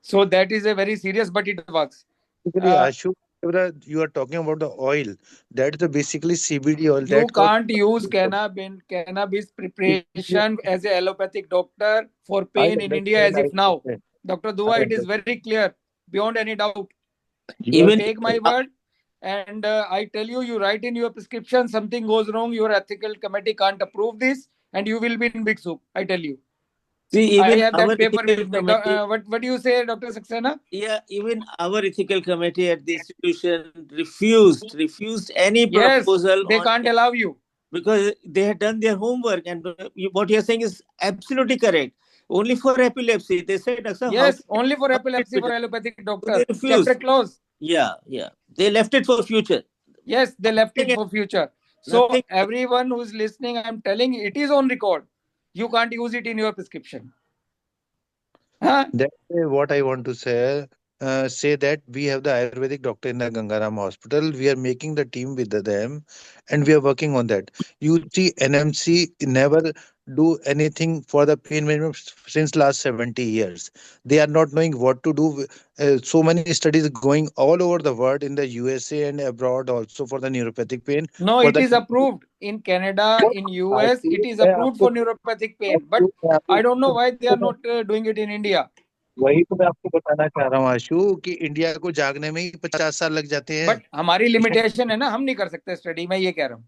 So that is a very serious, but it works. Basically, Ashu, whatever you are talking about the oil, that's the basically CBD oil You that called. can't use cannabis preparation as a allopathic doctor for I pain in India understand. as I if now. understand. Dr. I Dua, it is understand. very clear, beyond any doubt. You are You Even take my word, and I tell you, you write in your prescription, something goes wrong, your ethical committee can't approve this, and you will be in big soup. I tell you. see, I even have our that paper ethical with me. committee. What do you say, Dr. Saxena? Yeah, even our ethical committee at the institution refused any Yes, proposal they on, can't allow you. because they had done their homework, and what you're saying is absolutely correct. Only for epilepsy, they said, "Sir, Yes, only for how can it epilepsy be for done?" allopathic So they doctor. Chapter refused. close. Yeah, yeah. They left it for future. Yes, they left it for future. So Nothing. everyone who's listening, I'm telling you, it is on record. You can't use it in your prescription. Huh? That's what I want to say. Say that we have the Ayurvedic doctor in the Gangaram hospital. We are making the team with them, and we are working on that. You see, NMC never do anything for the pain management since last 70 years. They are not knowing what to do. So many studies going all over the world in the USA and abroad also for the neuropathic pain. No, For it the is approved in Canada, in US. It is approved for neuropathic pain, but I don't know why they are not doing it in India. वही तो मैं आपको बताना चाह रहा हूँ आशु कि India को जागने में ही 50 साल लग जाते हैं. बट हमारी लिमिटेशन है ना, हम नहीं कर सकते स्टडी. मैं ये कह रहा हूँ.